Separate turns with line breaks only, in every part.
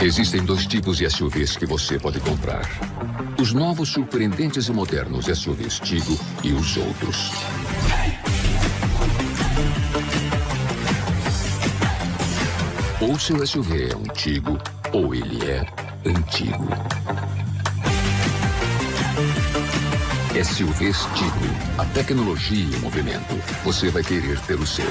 Existem dois tipos de SUVs que você pode comprar. Os novos, surpreendentes e modernos SUVs Tigo e os outros. Ou seu SUV é um Tigo, ou ele é antigo. SUVs Tigo, a tecnologia em movimento. Você vai querer ter o seu.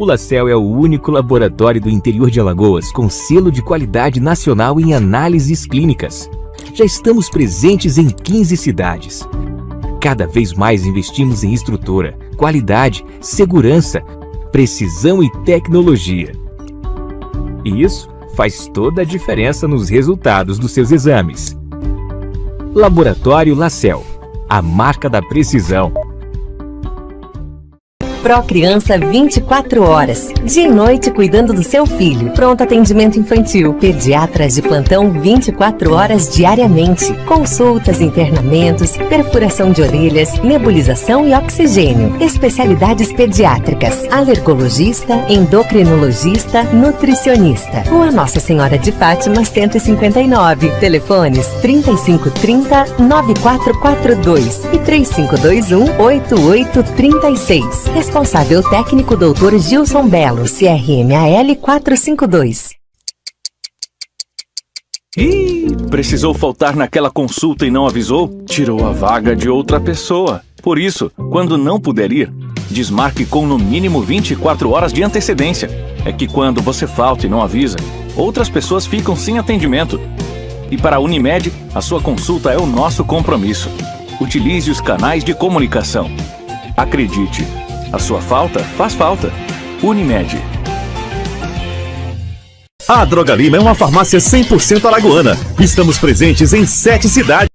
O LaCell é o único laboratório do interior de Alagoas com selo de qualidade nacional em análises clínicas. Já estamos presentes em 15 cidades. Cada vez mais investimos em estrutura, qualidade, segurança, precisão e tecnologia. E isso faz toda a diferença nos resultados dos seus exames. Laboratório LaCell, a marca da precisão.
Procriança 24 horas, dia e noite cuidando do seu filho. Pronto atendimento infantil, pediatras de plantão 24 horas diariamente. Consultas, internamentos, perfuração de orelhas, nebulização e oxigênio. Especialidades pediátricas, alergologista, endocrinologista, nutricionista. Rua Nossa Senhora de Fátima 159. Telefones 3530-9442 e 3521-8836. Responsável técnico Dr. Gilson Belo, CRMAL 452.
Ih, precisou faltar naquela consulta e não avisou? Tirou a vaga de outra pessoa. Por isso, quando não puder ir, desmarque com no mínimo 24 horas de antecedência. É que quando você falta e não avisa, outras pessoas ficam sem atendimento. E para a Unimed, a sua consulta é o nosso compromisso. Utilize os canais de comunicação. Acredite, a sua falta faz falta. Unimed.
A Droga Lima é uma farmácia 100% alagoana. Estamos presentes em 7 cidades: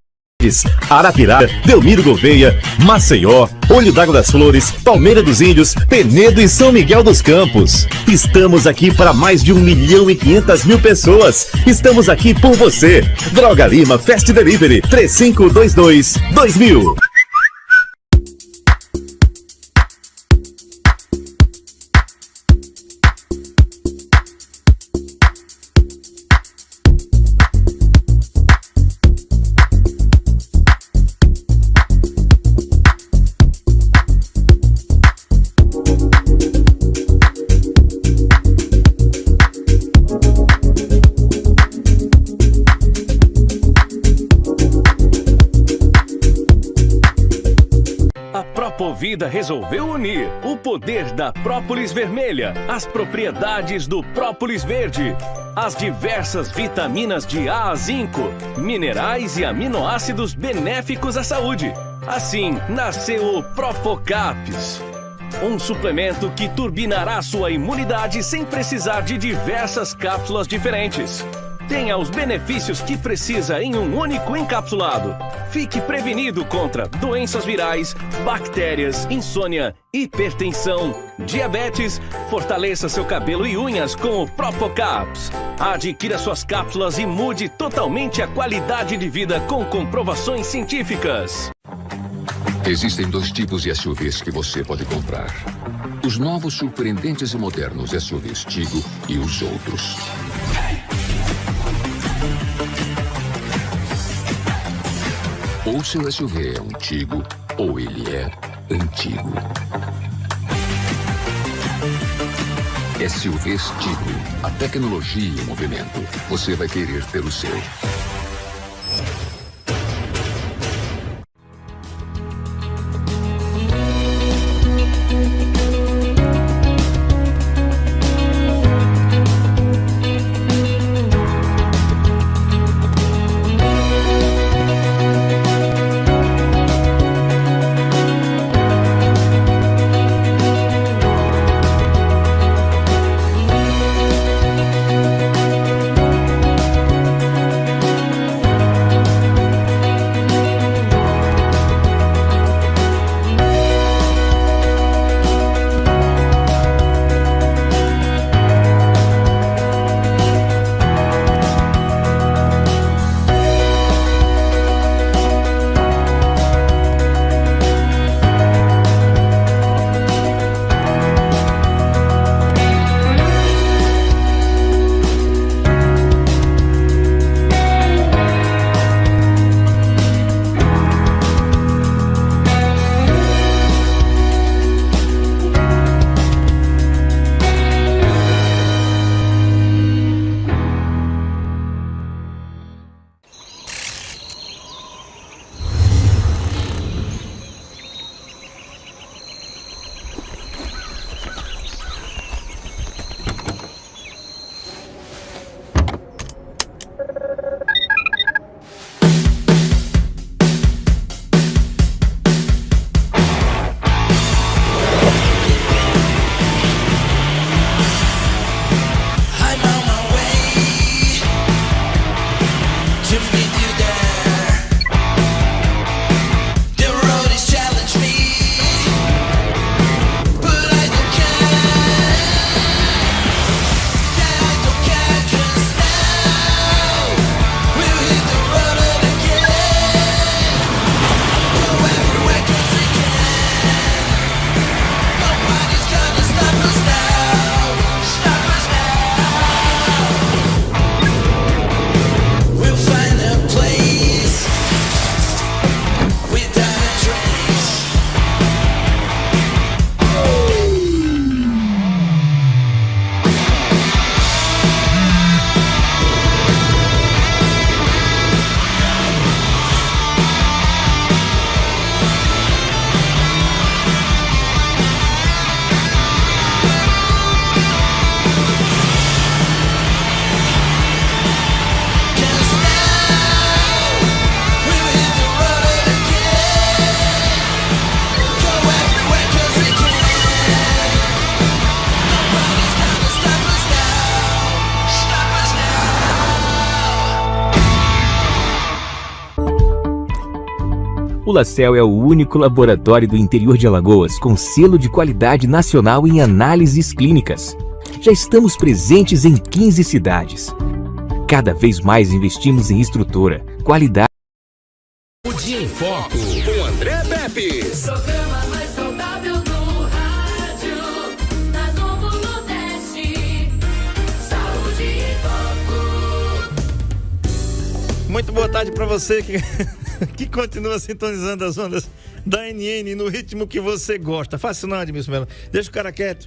Arapiraca, Delmiro Gouveia, Maceió, Olho d'Água das Flores, Palmeira dos Índios, Penedo e São Miguel dos Campos. Estamos aqui para mais de 1.500.000 pessoas. Estamos aqui por você. Droga Lima Fast Delivery 3522-2000.
Propovida resolveu unir o poder da própolis vermelha, as propriedades do própolis verde, as diversas vitaminas de A a zinco, minerais e aminoácidos benéficos à saúde. Assim, nasceu o Propocaps, um suplemento que turbinará sua imunidade sem precisar de diversas cápsulas diferentes. Tenha os benefícios que precisa em um único encapsulado. Fique prevenido contra doenças virais, bactérias, insônia, hipertensão, diabetes. Fortaleça seu cabelo e unhas com o Propocaps. Adquira suas cápsulas e mude totalmente a qualidade de vida com comprovações científicas.
Existem 2 tipos de SUVs que você pode comprar: os novos surpreendentes e modernos SUVs Tigo e os outros. Ou seu SUV é um Tigo, ou ele é antigo. SUVs Tigo, a tecnologia em movimento. Você vai querer ter o seu.
O LaCell é o único laboratório do interior de Alagoas com selo de qualidade nacional em análises clínicas. Já estamos presentes em 15 cidades. Cada vez mais investimos em estrutura, qualidade.
O Dia em Foco, com André Pepe.
Programa mais saudável do rádio, na Novo Nordeste. Saúde em Foco.
Muito boa tarde para você que continua sintonizando as ondas da NN no ritmo que você gosta. Faça não, Edmilson Melo. Deixa o cara quieto.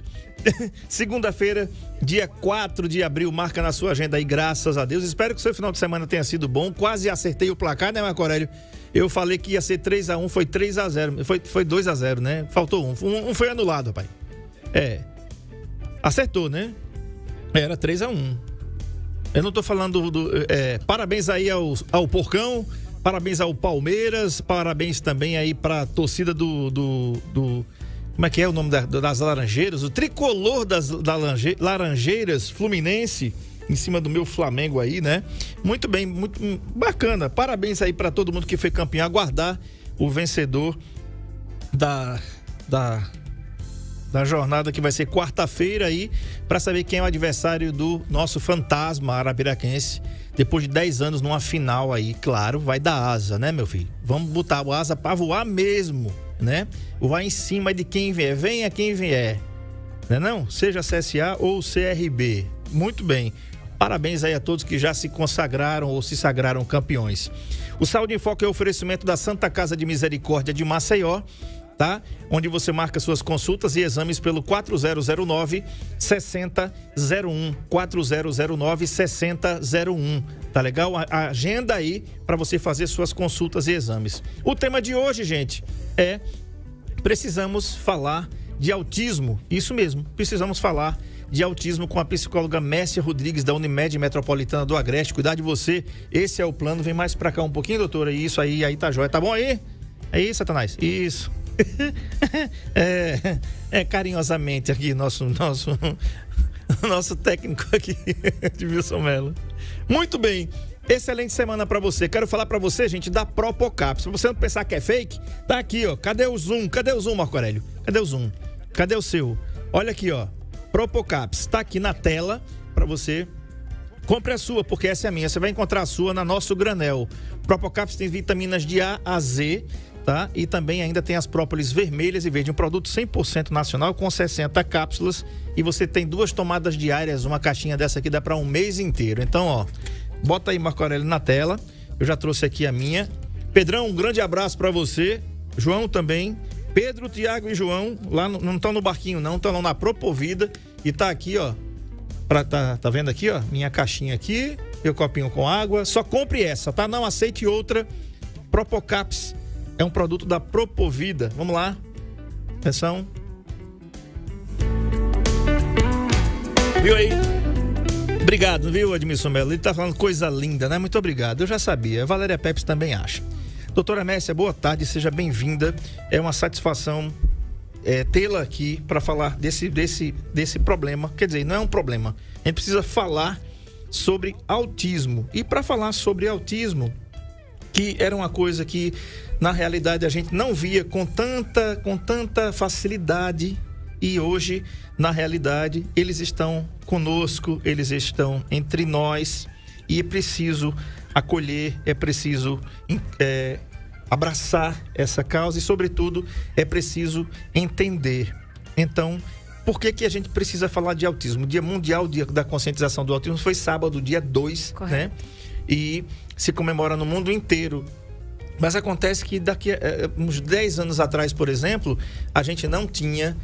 Segunda-feira, dia 4 de abril, marca na sua agenda aí, graças a Deus. Espero que o seu final de semana tenha sido bom. Quase acertei o placar, né, Marco Aurélio? Eu falei que ia ser 3-1, foi 3-0. Foi 2-0, né? Faltou um. Um foi anulado, rapaz. Acertou, né? Era 3-1. Eu não tô falando parabéns aí ao Porcão, parabéns ao Palmeiras, parabéns também aí pra torcida do como é que é o nome das Laranjeiras? O tricolor das Laranjeiras Fluminense, em cima do meu Flamengo aí, né? Muito bem, muito bacana. Parabéns aí pra todo mundo que foi campeão. Aguardar o vencedor da jornada, que vai ser quarta-feira aí, para saber quem é o adversário do nosso fantasma arapiraquense, depois de 10 anos numa final aí. Claro, vai dar asa, né, meu filho? Vamos botar o asa para voar mesmo, né? Voar em cima de quem vier. Venha quem vier, né não? Seja CSA ou CRB. Muito bem. Parabéns aí a todos que já se consagraram ou se sagraram campeões. O Saúde em Foco é o oferecimento da Santa Casa de Misericórdia de Maceió, tá? Onde você marca suas consultas e exames pelo 4009-6001, 4009-6001, tá legal? A agenda aí para você fazer suas consultas e exames. O tema de hoje, gente, precisamos falar de autismo. Isso mesmo, precisamos falar de autismo com a psicóloga Mércia Rodrigues, da Unimed Metropolitana do Agreste. Cuidar de você, esse é o plano. Vem mais pra cá um pouquinho, doutora. Isso aí tá jóia. Tá bom aí? Aí, Satanás? Isso. Carinhosamente aqui, nosso técnico aqui, Edmilson Melo. Muito bem. Excelente semana pra você. Quero falar pra você, gente, da Propocap. Se você não pensar que é fake, tá aqui, ó. Cadê o zoom? Cadê o zoom, Marco Aurélio? Cadê o zoom? Cadê o seu? Olha aqui, ó. Propocaps, tá aqui na tela para você. Compre a sua, porque essa é a minha. Você vai encontrar a sua na Nosso Granel. Propocaps tem vitaminas de A a Z, tá? E também ainda tem as própolis vermelhas e verde, um produto 100% nacional com 60 cápsulas, e você tem 2 tomadas diárias. Uma caixinha dessa aqui dá para um mês inteiro. Então, ó, bota aí, Marco Aurélio, na tela. Eu já trouxe aqui a minha. Pedrão, um grande abraço para você. João também. Pedro, Tiago e João, lá não estão no barquinho não, estão lá na Propovida, e tá aqui, ó, tá vendo aqui, ó, minha caixinha aqui, meu copinho com água. Só compre essa, tá? Não aceite outra. Propocaps é um produto da Propovida. Vamos lá, atenção. Viu aí? Obrigado, viu, Edmilson Melo? Ele tá falando coisa linda, né? Muito obrigado, eu já sabia. A Valéria Pepes também acha. Doutora Mércia, boa tarde, seja bem-vinda. É uma satisfação tê-la aqui para falar desse problema. Quer dizer, não é um problema. A gente precisa falar sobre autismo. E para falar sobre autismo, que era uma coisa que, na realidade, a gente não via com tanta facilidade, e hoje, na realidade, eles estão conosco, eles estão entre nós, e é preciso acolher, é preciso abraçar essa causa e, sobretudo, é preciso entender. Então, por que a gente precisa falar de autismo? O Dia Mundial da Conscientização do Autismo foi sábado, dia 2, né? E se comemora no mundo inteiro. Mas acontece que daqui a uns 10 anos atrás, por exemplo, a gente não tinha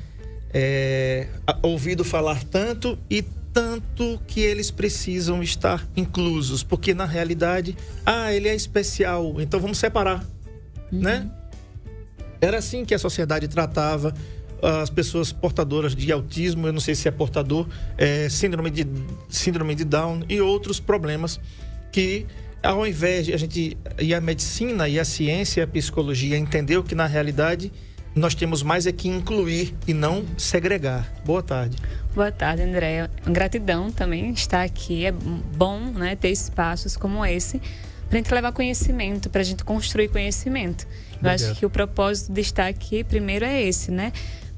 ouvido falar tanto que eles precisam estar inclusos, porque na realidade, ele é especial, então vamos separar, né? Era assim que a sociedade tratava as pessoas portadoras de autismo. Eu não sei se é portador, síndrome de Down e outros problemas, que ao invés de a gente ir a medicina e a ciência e a psicologia entendeu que na realidade nós temos mais que incluir e não segregar. Boa tarde.
Boa tarde, André. Gratidão também estar aqui. É bom, né, ter espaços como esse pra gente levar conhecimento, pra gente construir conhecimento. Eu acho que o propósito de estar aqui primeiro é esse, né?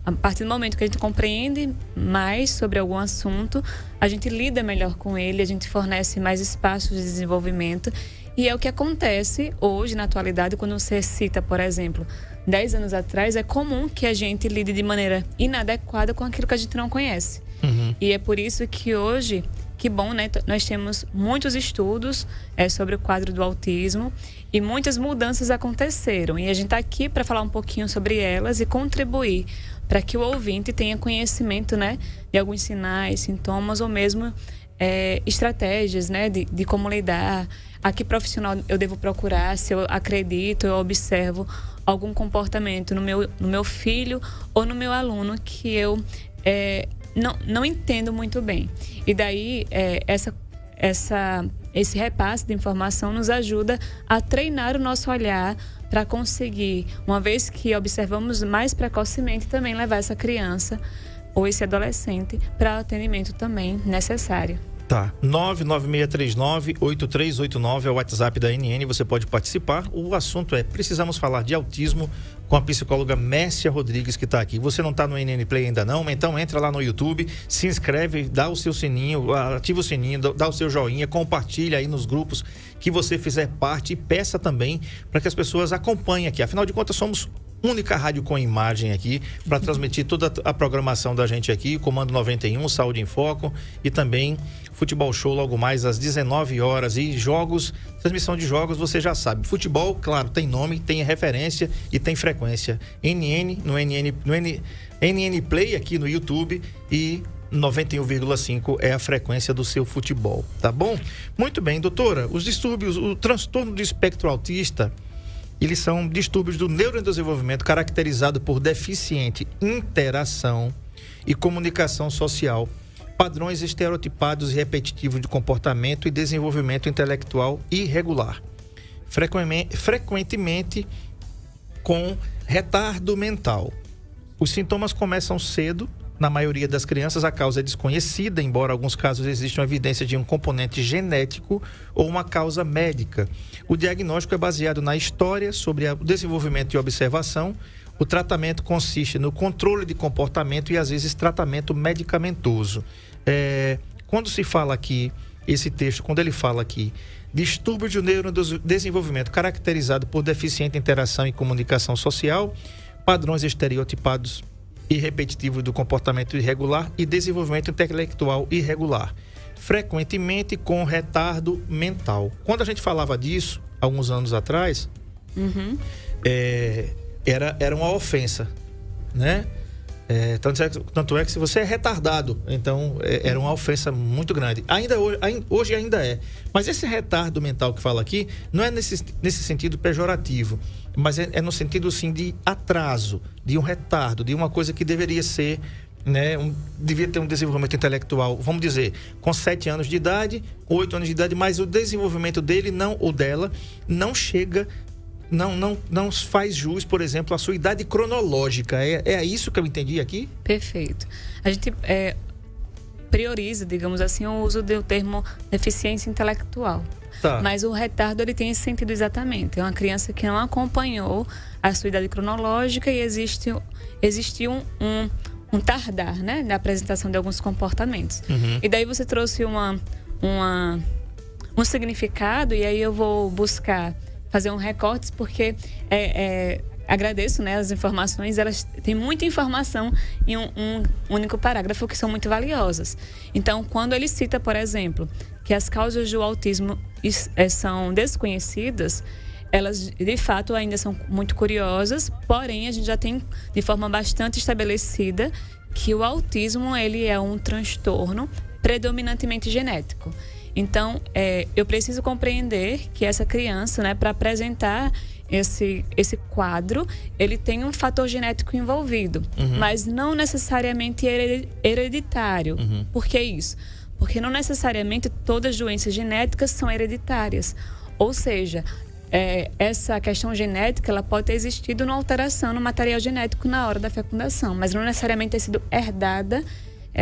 A partir do momento que a gente compreende mais sobre algum assunto, a gente lida melhor com ele, a gente fornece mais espaços de desenvolvimento. E é o que acontece hoje, na atualidade, quando você cita, por exemplo, 10 anos atrás, é comum que a gente lide de maneira inadequada com aquilo que a gente não conhece. E é por isso que hoje, que bom, né? Nós temos muitos estudos sobre o quadro do autismo e muitas mudanças aconteceram. E a gente está aqui para falar um pouquinho sobre elas e contribuir para que o ouvinte tenha conhecimento, né, de alguns sinais, sintomas ou mesmo estratégias, né, de como lidar. A que profissional eu devo procurar, se eu acredito, eu observo algum comportamento no meu filho ou no meu aluno que eu não entendo muito bem. E daí, esse repasse de informação nos ajuda a treinar o nosso olhar para conseguir, uma vez que observamos mais precocemente, também levar essa criança ou esse adolescente para o atendimento também necessário.
Tá, 99639-8389 é o WhatsApp da NN, você pode participar. O assunto é, precisamos falar de autismo com a psicóloga Mércia Rodrigues, que está aqui. Você não está no NN Play ainda não? Então entra lá no YouTube, se inscreve, dá o seu sininho, ativa o sininho, dá o seu joinha, compartilha aí nos grupos que você fizer parte e peça também para que as pessoas acompanhem aqui. Afinal de contas, somos única rádio com imagem aqui para transmitir toda a programação da gente aqui, Comando 91, Saúde em Foco e também Futebol Show logo mais às 19 horas e jogos, transmissão de jogos, você já sabe. Futebol, claro, tem nome, tem referência e tem frequência. NN Play aqui no YouTube e 91,5 é a frequência do seu futebol, tá bom? Muito bem, doutora, os distúrbios, o transtorno do espectro autista, eles são distúrbios do neurodesenvolvimento caracterizado por deficiente interação e comunicação social, padrões estereotipados e repetitivos de comportamento e desenvolvimento intelectual irregular. Frequentemente com retardo mental. Os sintomas começam cedo. Na maioria das crianças, a causa é desconhecida, embora em alguns casos exista uma evidência de um componente genético ou uma causa médica. O diagnóstico é baseado na história sobre o desenvolvimento e observação. O tratamento consiste no controle de comportamento e, às vezes, tratamento medicamentoso. Quando se fala aqui, esse texto, quando ele fala aqui, distúrbio de neurodesenvolvimento caracterizado por deficiente interação e comunicação social, padrões estereotipados e repetitivo do comportamento irregular e desenvolvimento intelectual irregular, frequentemente com retardo mental. Quando a gente falava disso, alguns anos atrás, era uma ofensa, né? Tanto é que se você é retardado, então era uma ofensa muito grande. Hoje ainda é. Mas esse retardo mental que fala aqui não é nesse sentido pejorativo, mas é no sentido, sim, de atraso, de um retardo, de uma coisa que deveria ser, né, devia ter um desenvolvimento intelectual, vamos dizer, com 7 anos de idade, 8 anos de idade, mas o desenvolvimento dele ou dela não chega, não faz jus, por exemplo, à sua idade cronológica. É isso que eu entendi aqui?
Perfeito. A gente prioriza, digamos assim, o uso do termo deficiência intelectual.
Tá.
Mas o retardo, ele tem esse sentido exatamente. É uma criança que não acompanhou a sua idade cronológica e existiu um tardar, né, na apresentação de alguns comportamentos. E daí você trouxe um significado, e aí eu vou buscar fazer um recorte, porque agradeço, né, as informações, elas têm muita informação em um único parágrafo, que são muito valiosas. Então, quando ele cita, por exemplo, que as causas do autismo são desconhecidas, elas de fato ainda são muito curiosas, porém a gente já tem de forma bastante estabelecida que o autismo, ele é um transtorno predominantemente genético. Então, eu preciso compreender que essa criança, né, para apresentar esse quadro, ele tem um fator genético envolvido, mas não necessariamente hereditário. Por que isso? Porque não necessariamente todas as doenças genéticas são hereditárias. Ou seja, essa questão genética, ela pode ter existido numa alteração no material genético na hora da fecundação, mas não necessariamente ter sido herdada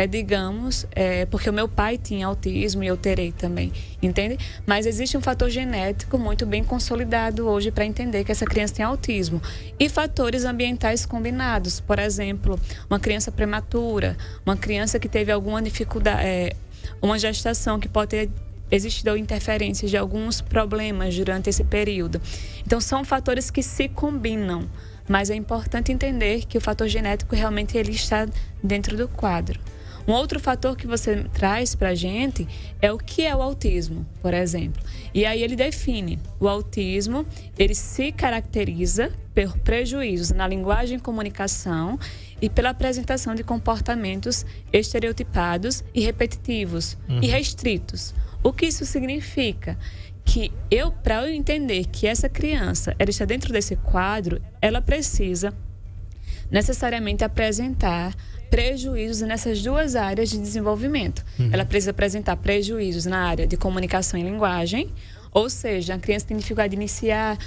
digamos, porque o meu pai tinha autismo e eu terei também, entende? Mas existe um fator genético muito bem consolidado hoje para entender que essa criança tem autismo. E fatores ambientais combinados, por exemplo, uma criança prematura, uma criança que teve alguma dificuldade, uma gestação que pode ter existido interferências de alguns problemas durante esse período. Então, são fatores que se combinam. Mas é importante entender que o fator genético realmente ele está dentro do quadro. Um outro fator que você traz para a gente é o que é o autismo, por exemplo. E aí ele define. O autismo, ele se caracteriza por prejuízos na linguagem e comunicação e pela apresentação de comportamentos estereotipados e repetitivos e restritos. O que isso significa? Que para eu entender que essa criança ela está dentro desse quadro, ela precisa necessariamente apresentar prejuízos nessas duas áreas de desenvolvimento. Ela precisa apresentar prejuízos na área de comunicação e linguagem, ou seja, a criança tem dificuldade de iniciar,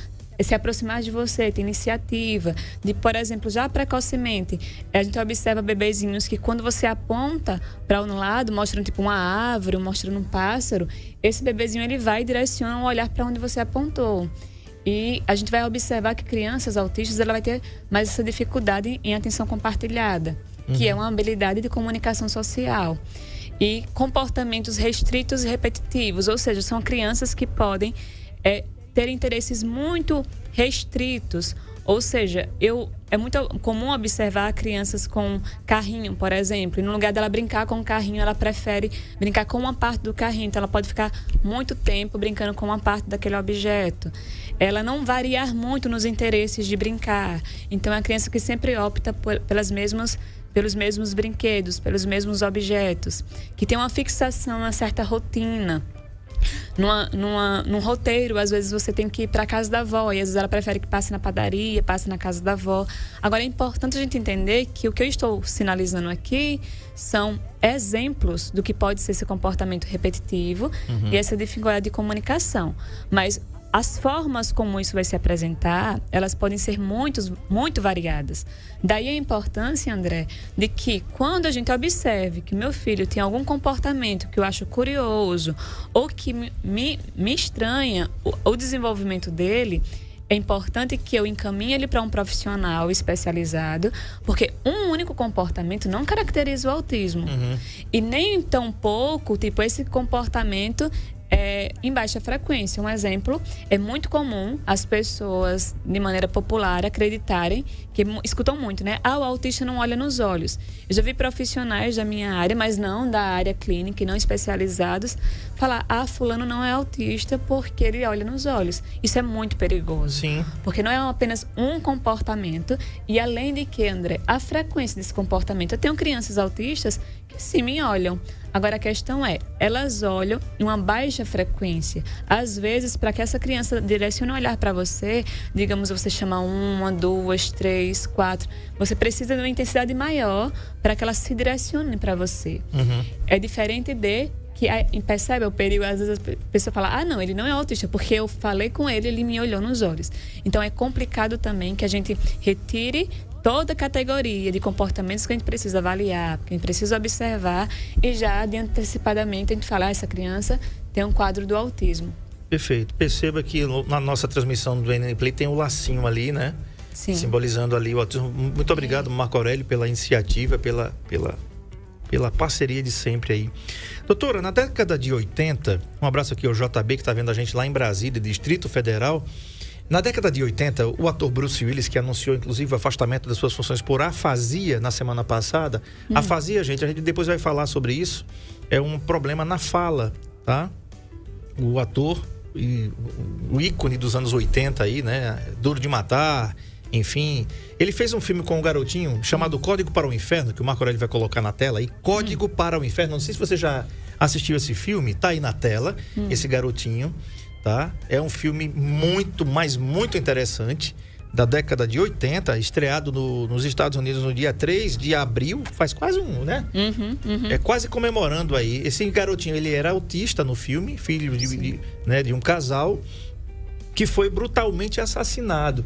se aproximar de você, ter iniciativa, de, por exemplo, já precocemente, a gente observa bebezinhos que quando você aponta para um lado, mostrando tipo uma árvore, mostrando um pássaro, esse bebezinho ele vai e direciona o olhar para onde você apontou. E a gente vai observar que crianças autistas ela vai ter mais essa dificuldade em atenção compartilhada, que é uma habilidade de comunicação social. E comportamentos restritos e repetitivos, ou seja, são crianças que podem ter interesses muito restritos, ou seja, é muito comum observar crianças com carrinho, por exemplo, e no lugar dela brincar com o carrinho, ela prefere brincar com uma parte do carrinho, então ela pode ficar muito tempo brincando com uma parte daquele objeto. Ela não variar muito nos interesses de brincar, então é a criança que sempre opta pelos mesmos brinquedos, pelos mesmos objetos, que tem uma fixação, uma certa rotina. Num roteiro, às vezes você tem que ir para a casa da avó e às vezes ela prefere que passe na padaria, passe na casa da avó. Agora é importante a gente entender que o que eu estou sinalizando aqui são exemplos do que pode ser esse comportamento repetitivo e essa dificuldade de comunicação. Mas as formas como isso vai se apresentar, elas podem ser muito variadas. Daí a importância, André, de que quando a gente observe que meu filho tem algum comportamento que eu acho curioso ou que me estranha o desenvolvimento dele, é importante que eu encaminhe ele para um profissional especializado, porque um único comportamento não caracteriza o autismo. E nem tão pouco, tipo, esse comportamento em baixa frequência. Um exemplo, é muito comum as pessoas, de maneira popular, acreditarem, que escutam muito, né? O autista não olha nos olhos. Eu já vi profissionais da minha área, mas não da área clínica e não especializados, falar, fulano não é autista porque ele olha nos olhos. Isso é muito perigoso.
Sim.
Porque não é apenas um comportamento e além de que, André, a frequência desse comportamento. Eu tenho crianças autistas que sim me olham. Agora a questão é, elas olham em uma baixa frequência. Às vezes, para que essa criança direcione o olhar para você, digamos, você chama 1, 2, 3, 4, você precisa de uma intensidade maior para que ela se direcione para você. É diferente de que percebe o período, às vezes a pessoa fala, não, ele não é autista, porque eu falei com ele, ele me olhou nos olhos. Então é complicado também que a gente retire toda a categoria de comportamentos que a gente precisa avaliar, que a gente precisa observar e já antecipadamente a gente fala, essa criança tem um quadro do autismo.
Perfeito. Perceba que na nossa transmissão do NN Play tem um lacinho ali, né?
Sim.
Simbolizando ali o autismo. Muito obrigado, Marco Aurélio, pela iniciativa, pela parceria de sempre aí. Doutora, na década de 80, um abraço aqui ao JB que está vendo a gente lá em Brasília, Distrito Federal. Na década de 80, o ator Bruce Willis, que anunciou inclusive o afastamento das suas funções por afasia na semana passada. Afasia, a gente depois vai falar sobre isso, é um problema na fala, tá? O ator, o ícone dos anos 80 aí, né? Duro de Matar, enfim. Ele fez um filme com um garotinho chamado Código para o Inferno, que o Marco Aurélio vai colocar na tela aí. Código para o Inferno. Não sei se você já assistiu esse filme, tá aí na tela, esse garotinho. Tá? É um filme muito interessante, da década de 80, estreado nos Estados Unidos no dia 3 de abril, faz quase né? É quase comemorando aí. Esse garotinho, ele era autista no filme, filho de um casal, que foi brutalmente assassinado.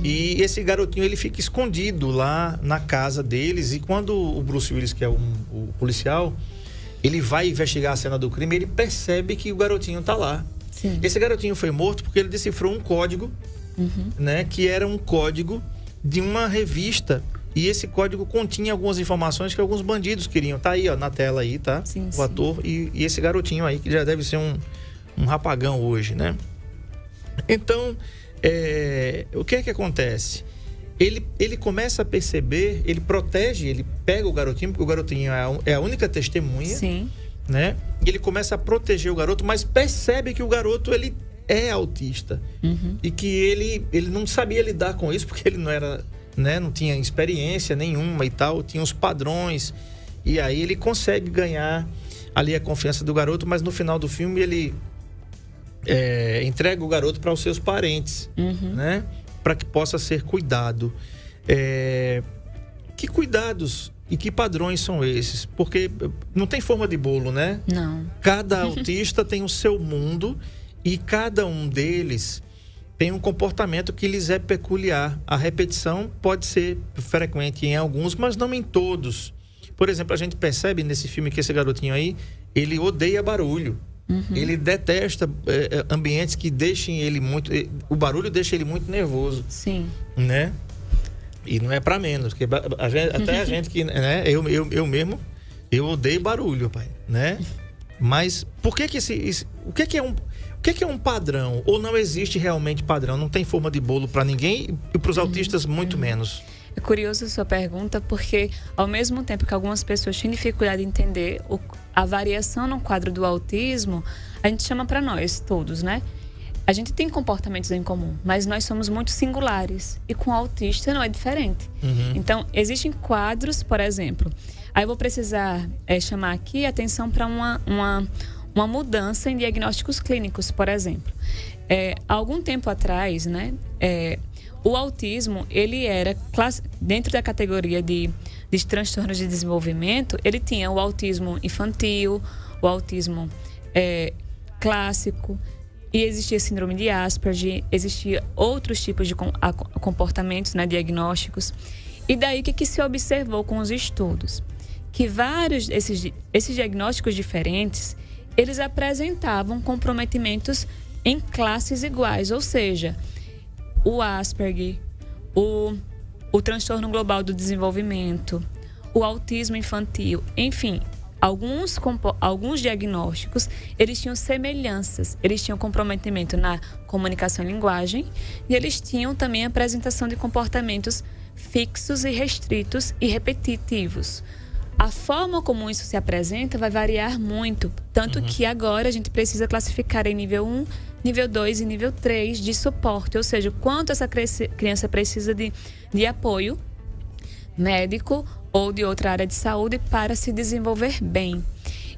E esse garotinho, ele fica escondido lá na casa deles, e quando o Bruce Willis, que é o policial, ele vai investigar a cena do crime, ele percebe que o garotinho tá lá.
Sim.
Esse garotinho foi morto porque ele decifrou um código, né, que era um código de uma revista, e esse código continha algumas informações que alguns bandidos queriam. Tá aí, ó, na tela aí, tá?
Sim,
o
sim.
ator e esse garotinho aí, que já deve ser um rapagão hoje, né? Então, o que é que acontece? Ele começa a perceber, ele protege, ele pega o garotinho, porque o garotinho é a única testemunha,
Sim.
né? E ele começa a proteger o garoto, mas percebe que o garoto, ele é autista. E que ele não sabia lidar com isso, porque ele não era, né? Não tinha experiência nenhuma e tal, tinha os padrões. E aí ele consegue ganhar ali a confiança do garoto, mas no final do filme ele entrega o garoto para os seus parentes, né? Para que possa ser cuidado. Que cuidados e que padrões são esses? Porque não tem forma de bolo, né?
Não.
Cada autista tem o seu mundo, e cada um deles tem um comportamento que lhes é peculiar. A repetição pode ser frequente em alguns, mas não em todos. Por exemplo, a gente percebe nesse filme que esse garotinho aí, ele odeia barulho. Ele detesta ambientes que deixem ele muito... O barulho deixa ele muito nervoso,
Sim.
né? E não é pra menos, porque até a gente que... né? Eu mesmo, eu odeio barulho, pai, né? Mas por que que o que que é um padrão? Ou não existe realmente padrão? Não tem forma de bolo pra ninguém, e pros autistas muito menos.
É curioso a sua pergunta, porque ao mesmo tempo que algumas pessoas têm dificuldade em entender a variação no quadro do autismo, a gente chama para nós todos, né? A gente tem comportamentos em comum, mas nós somos muito singulares, e com o autista não é diferente. Então, existem quadros, por exemplo, aí eu vou precisar chamar aqui a atenção para uma mudança em diagnósticos clínicos, por exemplo. Há algum tempo atrás, né, o autismo, ele era dentro da categoria de transtornos de desenvolvimento, ele tinha o autismo infantil, o autismo clássico, e existia síndrome de Asperger, existia outros tipos de comportamentos, né, diagnósticos. E daí o que se observou com os estudos? Que vários esses diagnósticos diferentes, eles apresentavam comprometimentos em classes iguais, ou seja, o Asperger, o transtorno global do desenvolvimento, o autismo infantil, enfim, alguns diagnósticos, eles tinham semelhanças, eles tinham comprometimento na comunicação e linguagem, e eles tinham também a apresentação de comportamentos fixos e restritos e repetitivos. A forma como isso se apresenta vai variar muito, tanto que agora a gente precisa classificar em nível 1, nível 2 e nível 3 de suporte, ou seja, quanto essa criança precisa de apoio médico ou de outra área de saúde para se desenvolver bem.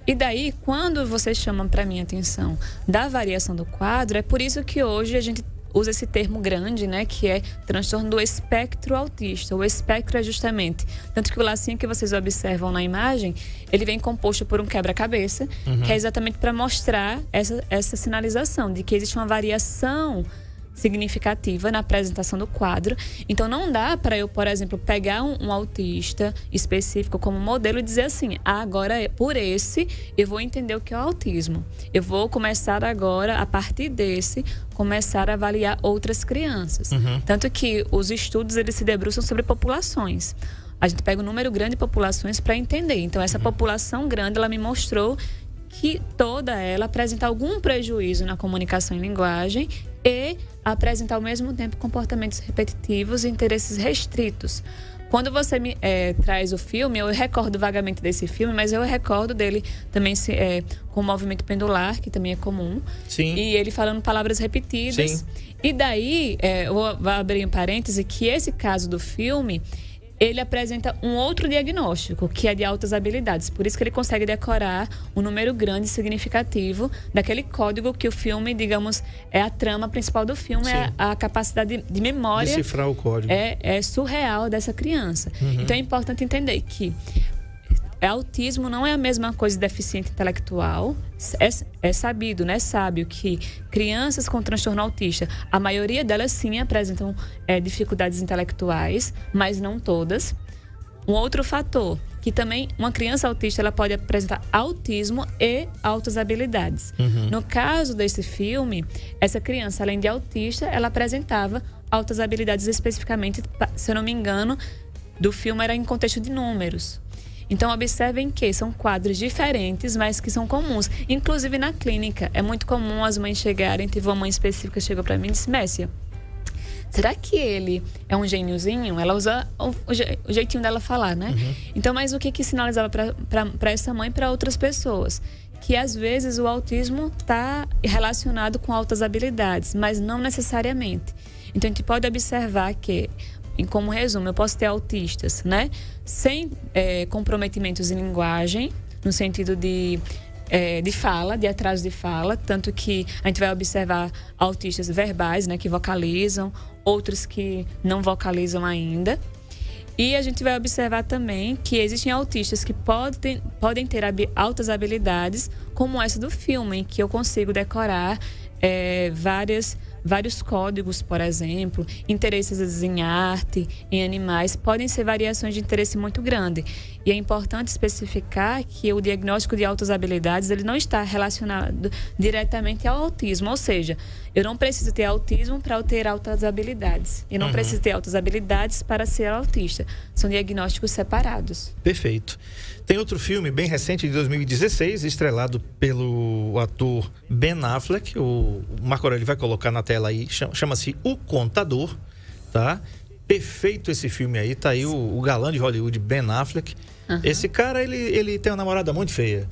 E daí, quando vocês chamam para minha atenção da variação do quadro, é por isso que hoje a gente usa esse termo grande, né, que é transtorno do espectro autista. O espectro é justamente, tanto que o lacinho que vocês observam na imagem, ele vem composto por um quebra-cabeça, que é exatamente para mostrar essa sinalização de que existe uma variação significativa na apresentação do quadro. Então não dá para eu, por exemplo, pegar um autista específico como modelo e dizer assim, agora por esse eu vou entender o que é o autismo. Eu vou começar agora, a partir desse, começar a avaliar outras crianças. Tanto que os estudos, eles se debruçam sobre populações. A gente pega um número grande de populações para entender. Então essa população grande, ela me mostrou que toda ela apresenta algum prejuízo na comunicação e linguagem e apresenta ao mesmo tempo comportamentos repetitivos e interesses restritos. Quando você me traz o filme, eu recordo vagamente desse filme, mas eu recordo dele também com o movimento pendular, que também é comum.
Sim.
E ele falando palavras repetidas.
Sim.
E daí, eu vou abrir um parêntese, que esse caso do filme, ele apresenta um outro diagnóstico, que é de altas habilidades. Por isso que ele consegue decorar um número grande e significativo daquele código que o filme, digamos, é a trama principal do filme, é a capacidade de memória.
Decifrar o código.
É surreal dessa criança. Então é importante entender que autismo não é a mesma coisa de deficiente intelectual. É sabido, né? Sábio que crianças com transtorno autista, a maioria delas sim apresentam dificuldades intelectuais, mas não todas. Um outro fator, que também uma criança autista ela pode apresentar autismo e altas habilidades. No caso desse filme, essa criança, além de autista, ela apresentava altas habilidades especificamente, se eu não me engano, do filme era em contexto de números. Então, observem que são quadros diferentes, mas que são comuns. Inclusive, na clínica, é muito comum as mães chegarem. Teve uma mãe específica que chegou para mim e disse: Messia, será que ele é um gêniozinho? Ela usa o jeitinho dela falar, né? Então, mas o que sinalizava para essa mãe e para outras pessoas? Que, às vezes, o autismo está relacionado com altas habilidades, mas não necessariamente. Então, a gente pode observar que, como resumo, eu posso ter autistas, né? Sem comprometimentos em linguagem, no sentido de fala, de atraso de fala, tanto que a gente vai observar autistas verbais, né, que vocalizam, outros que não vocalizam ainda. E a gente vai observar também que existem autistas que podem ter altas habilidades, como essa do filme, em que eu consigo decorar vários códigos, por exemplo, interesses em arte, em animais, podem ser variações de interesse muito grande. E é importante especificar que o diagnóstico de altas habilidades ele não está relacionado diretamente ao autismo, ou seja, eu não preciso ter autismo para eu ter altas habilidades. Eu não preciso ter altas habilidades para ser autista. São diagnósticos separados.
Perfeito. Tem outro filme bem recente, de 2016, estrelado pelo ator Ben Affleck. O Marco Aurélio vai colocar na tela aí, chama-se O Contador, tá? Perfeito esse filme aí, tá aí o galã de Hollywood, Ben Affleck. Esse cara, ele tem uma namorada muito feia.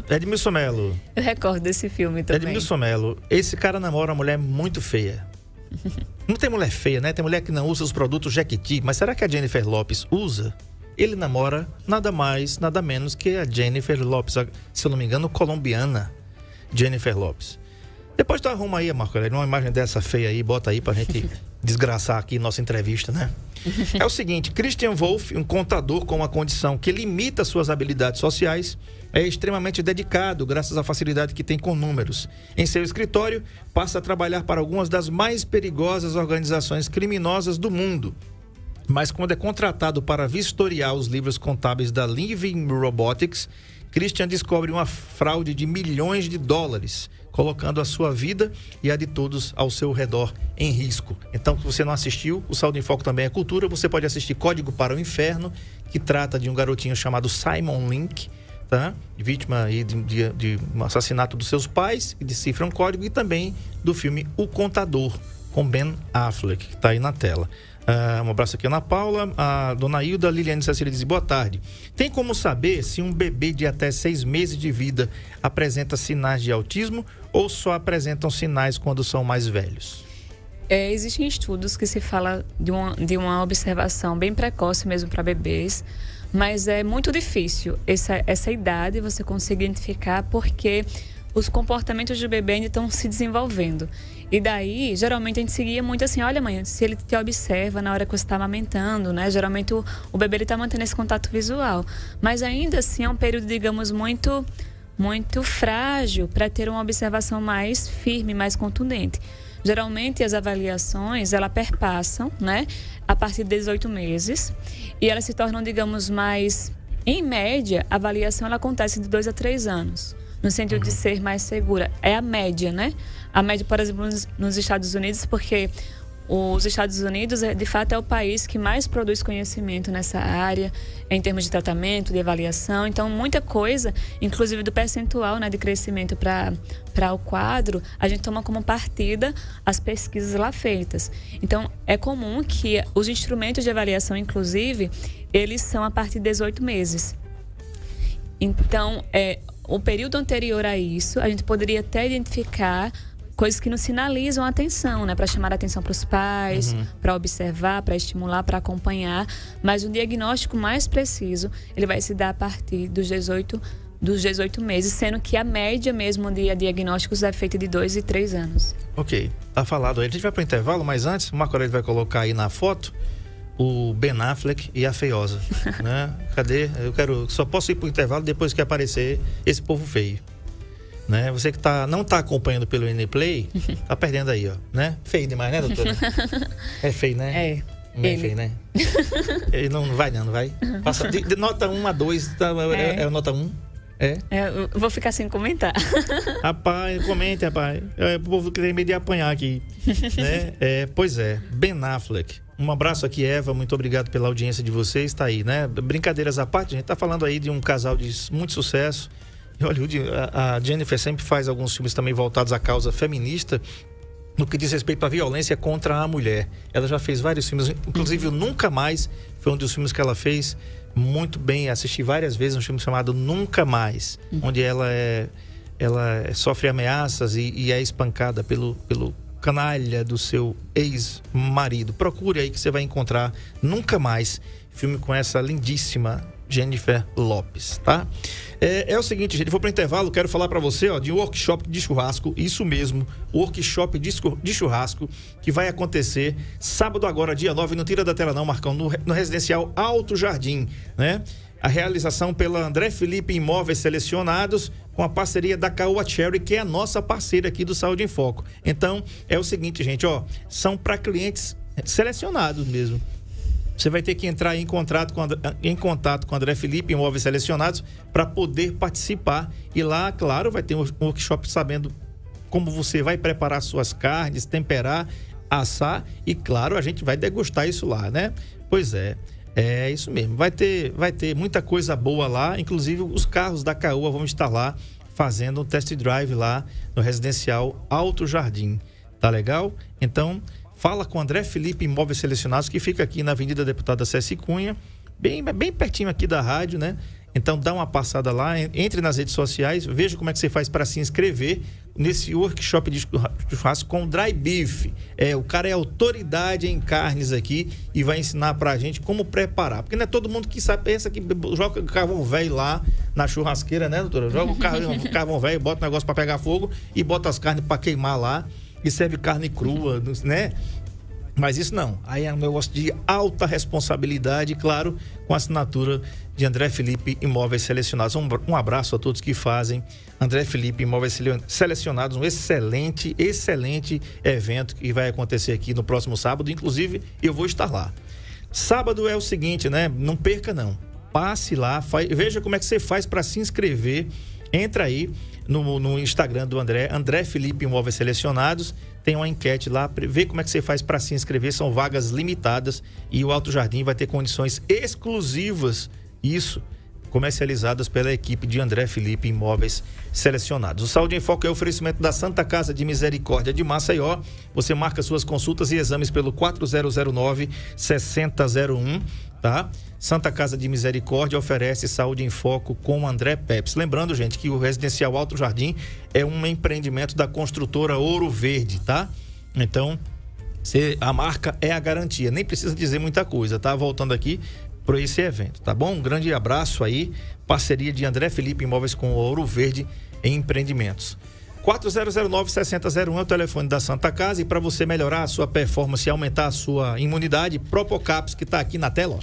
Edmilson Mello.
Eu recordo desse filme também.
Edmilson Mello. Esse cara namora uma mulher muito feia. Não tem mulher feia, né? Tem mulher que não usa os produtos Jequiti. Mas será que a Jennifer Lopez usa? Ele namora nada mais, nada menos que a Jennifer Lopez. Se eu não me engano, colombiana Jennifer Lopez. Depois tu arruma aí, Marco Aurélio, uma imagem dessa feia aí, bota aí pra gente desgraçar aqui nossa entrevista, né? É o seguinte, Christian Wolff, um contador com uma condição que limita suas habilidades sociais, é extremamente dedicado graças à facilidade que tem com números. Em seu escritório, passa a trabalhar para algumas das mais perigosas organizações criminosas do mundo. Mas quando é contratado para vistoriar os livros contábeis da Living Robotics, Christian descobre uma fraude de milhões de dólares, colocando a sua vida e a de todos ao seu redor em risco. Então, se você não assistiu, o Saúde em Foco também é cultura, você pode assistir Código para o Inferno, que trata de um garotinho chamado Simon Link, tá? Vítima aí de um assassinato dos seus pais, que decifra um código, e também do filme O Contador, com Ben Affleck, que está aí na tela. Um abraço aqui, Ana Paula. A dona Hilda Liliane Cecília diz: boa tarde. Tem como saber se um bebê de até 6 meses de vida apresenta sinais de autismo ou só apresentam sinais quando são mais velhos?
Existem estudos que se fala de uma observação bem precoce mesmo para bebês, mas é muito difícil essa idade você conseguir identificar, porque os comportamentos do bebê ainda estão se desenvolvendo. E daí, geralmente a gente seguia muito assim: olha, mãe, se ele te observa na hora que você está amamentando, né? Geralmente o bebê está mantendo esse contato visual. Mas ainda assim é um período, digamos, muito frágil para ter uma observação mais firme, mais contundente. Geralmente as avaliações, elas perpassam, né? A partir de 18 meses. E elas se tornam, digamos, mais... Em média, a avaliação ela acontece de 2 a 3 anos. No sentido de ser mais segura. É a média, né? A média, por exemplo, nos Estados Unidos, porque os Estados Unidos, de fato, é o país que mais produz conhecimento nessa área, em termos de tratamento, de avaliação. Então, muita coisa, inclusive do percentual, né, de crescimento para o quadro, a gente toma como partida as pesquisas lá feitas. Então, é comum que os instrumentos de avaliação, inclusive, eles são a partir de 18 meses. Então, o período anterior a isso, a gente poderia até identificar coisas que nos sinalizam a atenção, né? Para chamar a atenção para os pais, para observar, para estimular, para acompanhar. Mas o diagnóstico mais preciso, ele vai se dar a partir dos 18 meses, sendo que a média mesmo de diagnósticos é feita de 2 e 3 anos.
Ok, tá falado aí. A gente vai para o intervalo, mas antes, o Marco Aurélio vai colocar aí na foto o Ben Affleck e a Feiosa, né? Cadê? Só posso ir pro intervalo depois que aparecer esse povo feio. Né? Você que não tá acompanhando pelo N-Play, tá perdendo aí, ó, né? Feio demais, né, doutora? É feio, né?
É.
Não é feio, né? Ele não vai, não vai? Passa de nota 1 a 2, tá, é nota 1? É?
Eu vou ficar sem comentar.
Rapaz, comente, rapaz. O povo que tem medo de apanhar aqui. Né? Pois é, Ben Affleck. Um abraço aqui, Eva. Muito obrigado pela audiência de vocês. Tá aí, né? Brincadeiras à parte, a gente tá falando aí de um casal de muito sucesso. Em Hollywood, a Jennifer sempre faz alguns filmes também voltados à causa feminista, no que diz respeito à violência contra a mulher. Ela já fez vários filmes, inclusive o Nunca Mais foi um dos filmes que ela fez muito bem. Assisti várias vezes um filme chamado Nunca Mais, onde ela sofre ameaças e é espancada pelo canalha do seu ex-marido. Procure aí que você vai encontrar Nunca Mais, filme com essa lindíssima Jennifer Lopez, tá? É o seguinte, gente, vou pro intervalo, quero falar para você, ó, de um workshop de churrasco, isso mesmo, workshop de churrasco, que vai acontecer sábado agora, dia 9, não tira da tela não, Marcão, no residencial Alto Jardim, né? A realização pela André Felipe Imóveis Selecionados, com a parceria da Caoa Cherry, que é a nossa parceira aqui do Saúde em Foco. Então, é o seguinte, gente, ó, são para clientes selecionados mesmo. Você vai ter que entrar em contato com a André Felipe Imóveis Selecionados para poder participar. E lá, claro, vai ter um workshop sabendo como você vai preparar suas carnes, temperar, assar. E, claro, a gente vai degustar isso lá, né? Pois é isso mesmo. Vai ter muita coisa boa lá. Inclusive, os carros da Caoa vão estar lá fazendo um test drive lá no residencial Alto Jardim. Tá legal? Então, fala com André Felipe Imóveis Selecionados, que fica aqui na Avenida Deputada Ceci Cunha, bem pertinho aqui da rádio, né? Então dá uma passada lá, entre nas redes sociais, veja como é que você faz para se inscrever nesse workshop de churrasco com Dry Beef. O cara é autoridade em carnes aqui e vai ensinar pra gente como preparar. Porque não é todo mundo que sabe, pensa que joga o carvão velho lá na churrasqueira, né, doutora? Joga o carvão velho, bota o negócio para pegar fogo e bota as carnes para queimar lá. E serve carne crua, né? Mas isso não. Aí é um negócio de alta responsabilidade, claro, com a assinatura de André Felipe Imóveis Selecionados. Um abraço a todos que fazem André Felipe Imóveis Selecionados, um excelente evento que vai acontecer aqui no próximo sábado. Inclusive, eu vou estar lá. Sábado é o seguinte, né? Não perca, não. Passe lá, veja como é que você faz para se inscrever. Entra aí no Instagram do André Felipe Imóveis Selecionados, tem uma enquete lá, vê como é que você faz para se inscrever, são vagas limitadas e o Alto Jardim vai ter condições exclusivas, comercializadas pela equipe de André Felipe Imóveis Selecionados. O Saúde em Foco é oferecimento da Santa Casa de Misericórdia de Maceió. Você marca suas consultas e exames pelo 4009-6001, tá? Santa Casa de Misericórdia oferece Saúde em Foco com André Peps. Lembrando, gente, que o Residencial Alto Jardim é um empreendimento da construtora Ouro Verde, tá? Então, a marca é a garantia. Nem precisa dizer muita coisa, tá? Voltando aqui para esse evento, tá bom? Um grande abraço aí. Parceria de André Felipe Imóveis com Ouro Verde em empreendimentos. 4009-6001 é o telefone da Santa Casa. E para você melhorar a sua performance e aumentar a sua imunidade, Propocaps, que está aqui na tela, ó.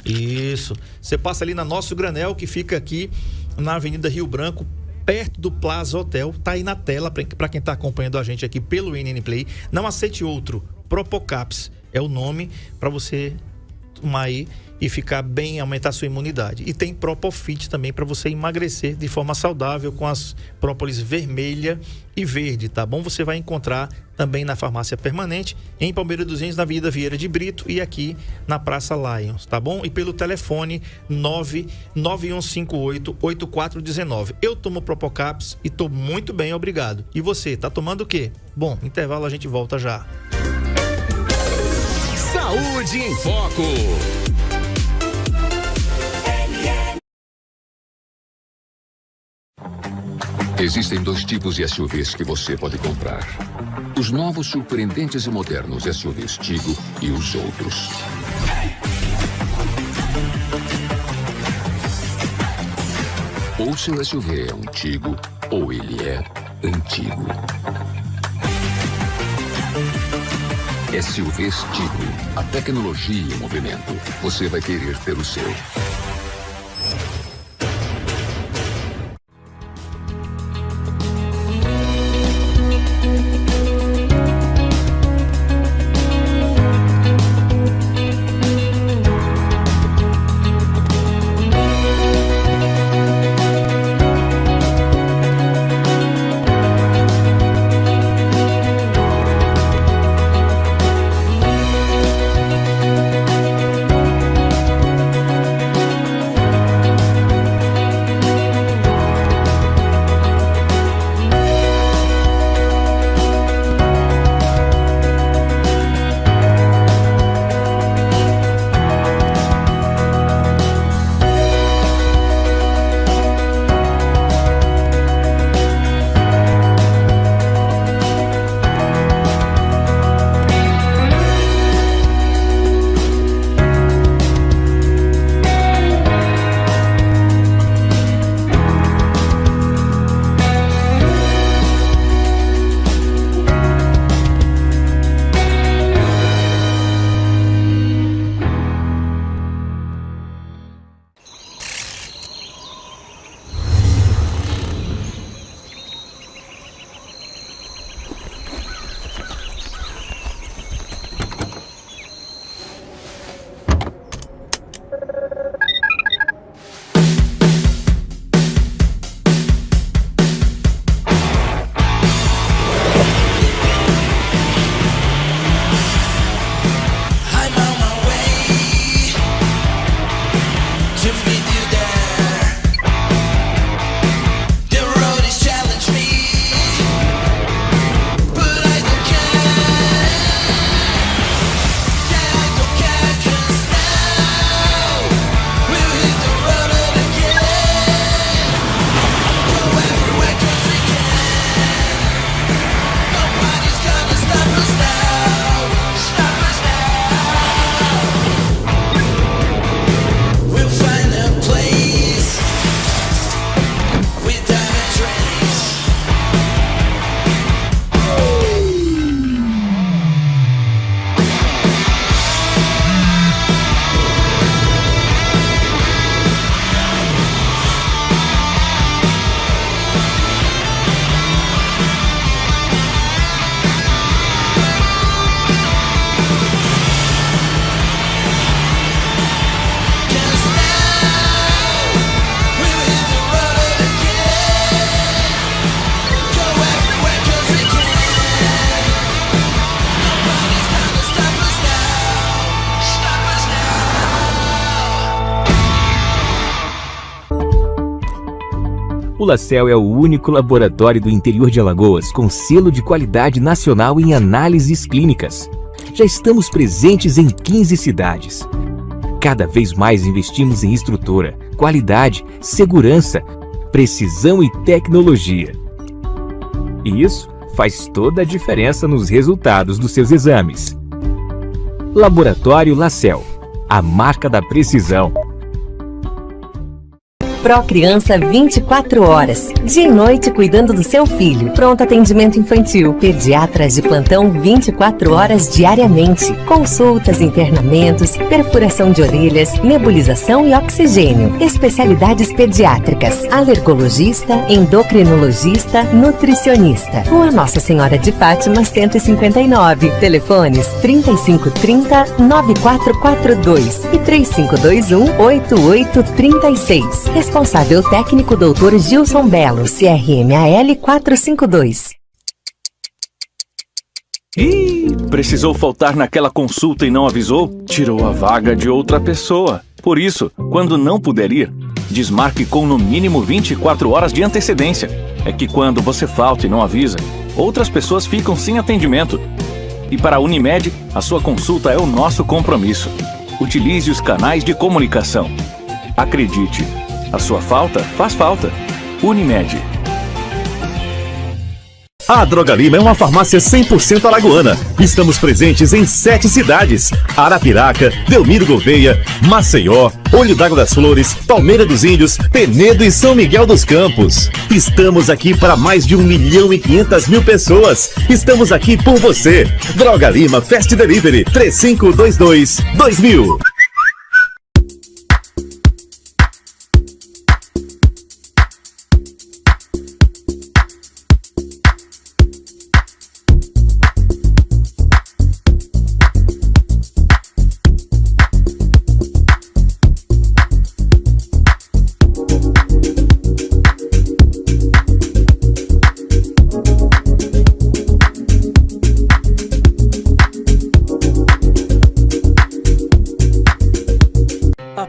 Isso. Você passa ali na Nosso Granel, que fica aqui na Avenida Rio Branco, perto do Plaza Hotel. Tá aí na tela para quem tá acompanhando a gente aqui pelo NN Play. Não aceite outro. Propocaps é o nome para você tomar aí e ficar bem, aumentar a sua imunidade. E tem Propofit também para você emagrecer de forma saudável com as própolis vermelha e verde, tá bom? Você vai encontrar também na Farmácia Permanente, em Palmeiras dos Índios, na Avenida Vieira de Brito e aqui na Praça Lions, tá bom? E pelo telefone 99158-8419. Eu tomo Propocaps e tô muito bem, obrigado. E você, tá tomando o quê? Bom, intervalo, a gente volta já.
Saúde em Foco. Existem dois tipos de SUVs que você pode comprar. Os novos, surpreendentes e modernos SUVs Tigo e os outros. Ou seu SUV é um Tigo, ou ele é antigo. SUVs Tigo. A tecnologia em movimento. Você vai querer ter o seu.
O LaCell é o único laboratório do interior de Alagoas com selo de qualidade nacional em análises clínicas. Já estamos presentes em 15 cidades. Cada vez mais investimos em estrutura, qualidade, segurança, precisão e tecnologia. E isso faz toda a diferença nos resultados dos seus exames. Laboratório LaCell, a marca da precisão.
Procriança 24 horas. Dia e noite cuidando do seu filho. Pronto atendimento infantil. Pediatras de plantão 24 horas diariamente. Consultas, internamentos, perfuração de orelhas, nebulização e oxigênio. Especialidades pediátricas. Alergologista, endocrinologista, nutricionista. Rua Nossa Senhora de Fátima 159. Telefones 3530-9442 e 3521-8836. Responsável técnico Dr. Gilson Belo, CRMAL 452.
Ih, precisou faltar naquela consulta e não avisou? Tirou a vaga de outra pessoa. Por isso, quando não puder ir, desmarque com no mínimo 24 horas de antecedência. É que quando você falta e não avisa, outras pessoas ficam sem atendimento. E para a Unimed, a sua consulta é o nosso compromisso. Utilize os canais de comunicação. Acredite, a sua falta faz falta. Unimed.
A Droga Lima é uma farmácia 100% alagoana. Estamos presentes em 7 cidades: Arapiraca, Delmiro Gouveia, Maceió, Olho d'Água das Flores, Palmeira dos Índios, Penedo e São Miguel dos Campos. Estamos aqui para mais de 1.500.000 pessoas. Estamos aqui por você. Droga Lima Fast Delivery 3522-2000.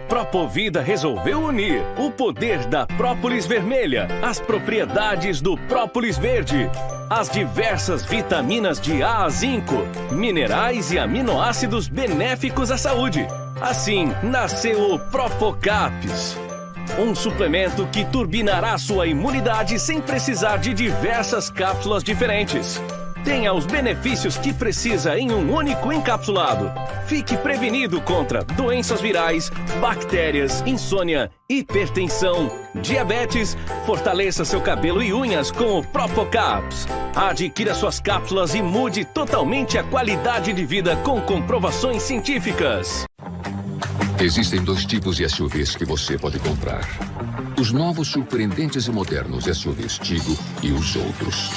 Propovida resolveu unir o poder da própolis vermelha, as propriedades do própolis verde, as diversas vitaminas de A a zinco, minerais e aminoácidos benéficos à saúde. Assim, nasceu o Propocaps, um suplemento que turbinará sua imunidade sem precisar de diversas cápsulas diferentes. Tenha os benefícios que precisa em um único encapsulado. Fique prevenido contra doenças virais, bactérias, insônia, hipertensão, diabetes. Fortaleça seu cabelo e unhas com o Propocaps. Adquira suas cápsulas e mude totalmente a qualidade de vida com comprovações científicas.
Existem 2 tipos de SUVs que você pode comprar: os novos, surpreendentes e modernos SUVs Tigo e os outros.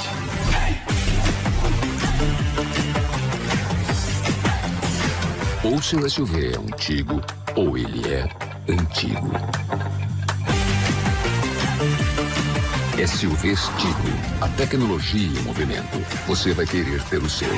Ou seu SUV é um Tigo, ou ele é antigo. SUVs Tigo, a tecnologia em movimento. Você vai querer ter o seu.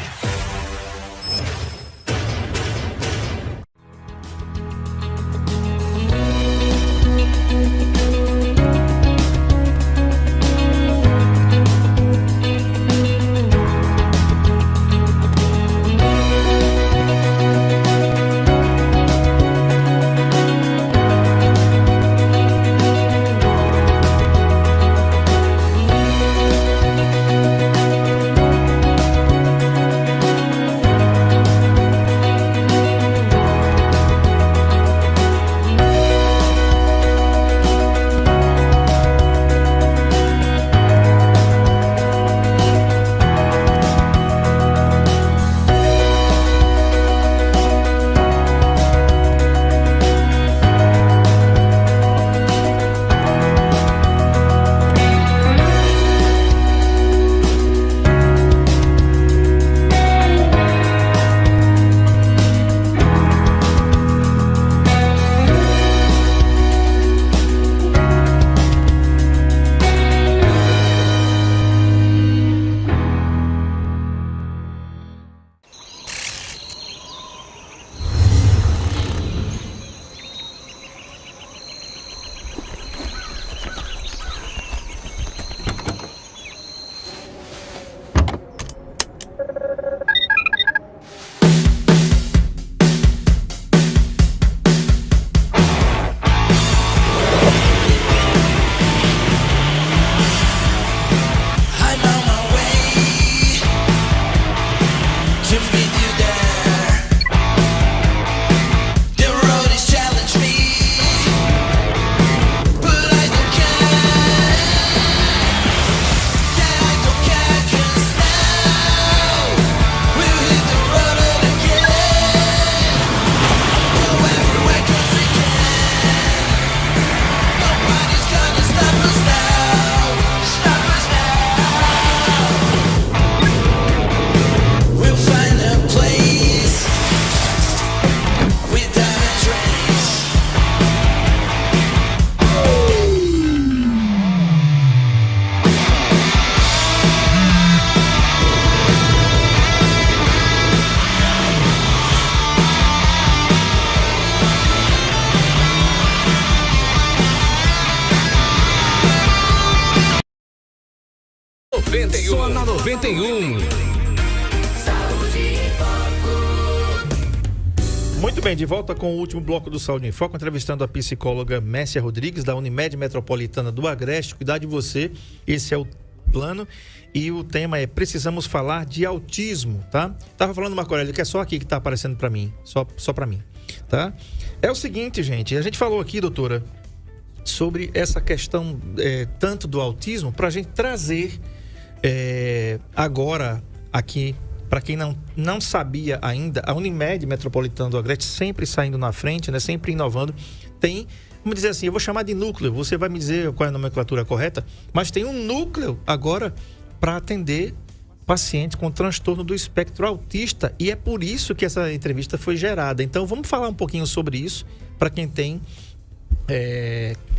Só na 91.
Muito bem, de volta com o último bloco do Saúde em Foco, entrevistando a psicóloga Messia Rodrigues, da Unimed Metropolitana do Agreste. Cuidar de você, esse é o plano. E o tema é Precisamos Falar de Autismo, tá? Tava falando, Marco Aurélio, que é só aqui que tá aparecendo para mim. Só para mim, tá? É o seguinte, gente. A gente falou aqui, doutora, sobre essa questão tanto do autismo, para a gente trazer agora aqui, para quem não sabia ainda, a Unimed Metropolitana do Agreste sempre saindo na frente, né, sempre inovando. Tem, vamos dizer assim, eu vou chamar de núcleo, você vai me dizer qual é a nomenclatura correta, mas tem um núcleo agora para atender pacientes com transtorno do espectro autista, e é por isso que essa entrevista foi gerada. Então vamos falar um pouquinho sobre isso, para quem tem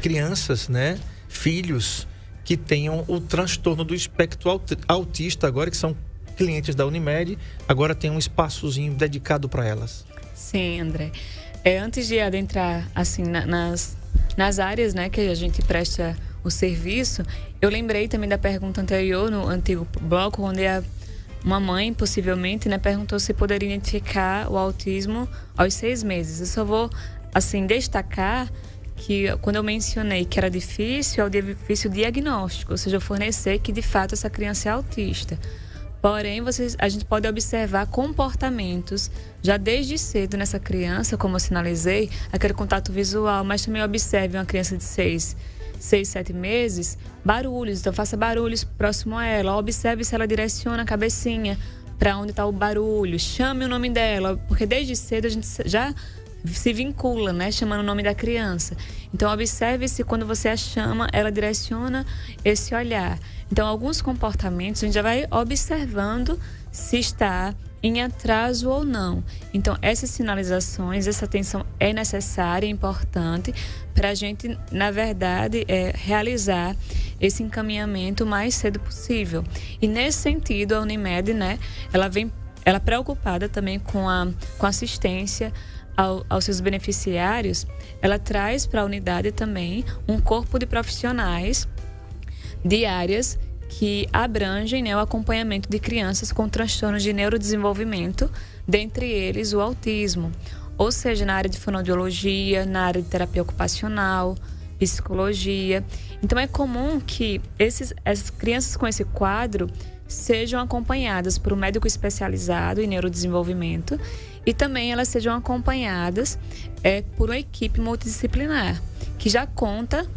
crianças, né, filhos que tenham o transtorno do espectro autista agora, que são clientes da Unimed, agora tem um espaçozinho dedicado para elas.
Sim, André. Antes de adentrar assim nas áreas, né, que a gente presta o serviço, eu lembrei também da pergunta anterior, no antigo bloco, onde uma mãe, possivelmente, né, perguntou se poderia identificar o autismo aos 6 meses. Eu só vou, assim, destacar que quando eu mencionei que era difícil, é o difícil diagnóstico, ou seja, fornecer que de fato essa criança é autista. Porém, a gente pode observar comportamentos já desde cedo nessa criança, como eu sinalizei, aquele contato visual, mas também observe uma criança de 6, 7 meses, barulhos. Então, faça barulhos próximo a ela, observe se ela direciona a cabecinha para onde está o barulho, chame o nome dela, porque desde cedo a gente já se vincula, né, chamando o nome da criança. Então, observe se quando você a chama, ela direciona esse olhar. Então, alguns comportamentos a gente já vai observando se está em atraso ou não. Então, essas sinalizações, essa atenção é necessária, é importante para a gente, na verdade, realizar esse encaminhamento o mais cedo possível. E nesse sentido, a Unimed, né, ela é preocupada também com a assistência aos seus beneficiários. Ela traz para a unidade também um corpo de profissionais de áreas que abrangem, né, o acompanhamento de crianças com transtornos de neurodesenvolvimento, dentre eles o autismo, ou seja, na área de fonoaudiologia, na área de terapia ocupacional, psicologia. Então é comum que essas crianças com esse quadro sejam acompanhadas por um médico especializado em neurodesenvolvimento e também elas sejam acompanhadas por uma equipe multidisciplinar, que já conta,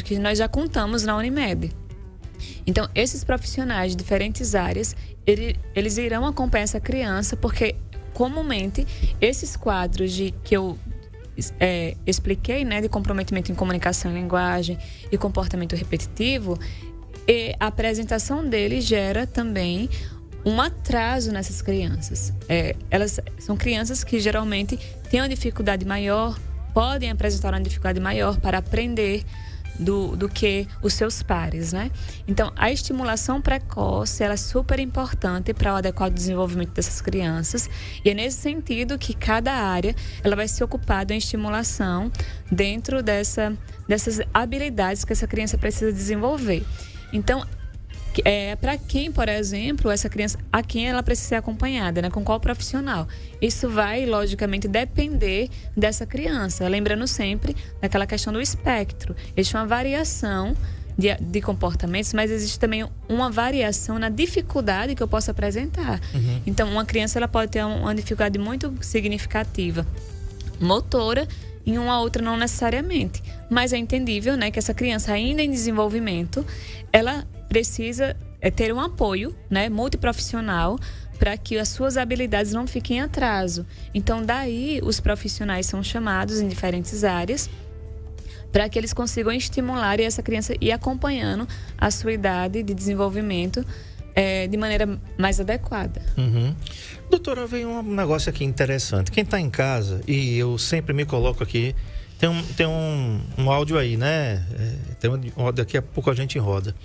que nós já contamos na Unimed. Então, esses profissionais de diferentes áreas, eles irão acompanhar essa criança, porque comumente esses quadros que eu expliquei, né, de comprometimento em comunicação e linguagem e comportamento repetitivo, e a apresentação dele gera também um atraso nessas crianças. Elas são crianças que geralmente têm uma dificuldade maior, podem apresentar uma dificuldade maior para aprender do que os seus pares, né? Então, a estimulação precoce, ela é super importante para o adequado desenvolvimento dessas crianças, e é nesse sentido que cada área ela vai se ocupar em estimulação dentro dessas habilidades que essa criança precisa desenvolver. Então, para quem, por exemplo, essa criança, a quem ela precisa ser acompanhada, né? Com qual profissional? Isso vai, logicamente, depender dessa criança. Lembrando sempre daquela questão do espectro. Existe uma variação de comportamentos, mas existe também uma variação na dificuldade que eu posso apresentar. Uhum. Então, uma criança ela pode ter uma dificuldade muito significativa motora, e uma outra não necessariamente. Mas é entendível, né, que essa criança ainda em desenvolvimento, ela precisa ter um apoio, né, multiprofissional, para que as suas habilidades não fiquem em atraso. Então, daí, os profissionais são chamados em diferentes áreas para que eles consigam estimular e essa criança ir acompanhando a sua idade de desenvolvimento de maneira mais adequada. Uhum.
Doutora, veio um negócio aqui interessante. Quem está em casa, e eu sempre me coloco aqui, tem um áudio aí, né? Daqui a pouco a gente roda.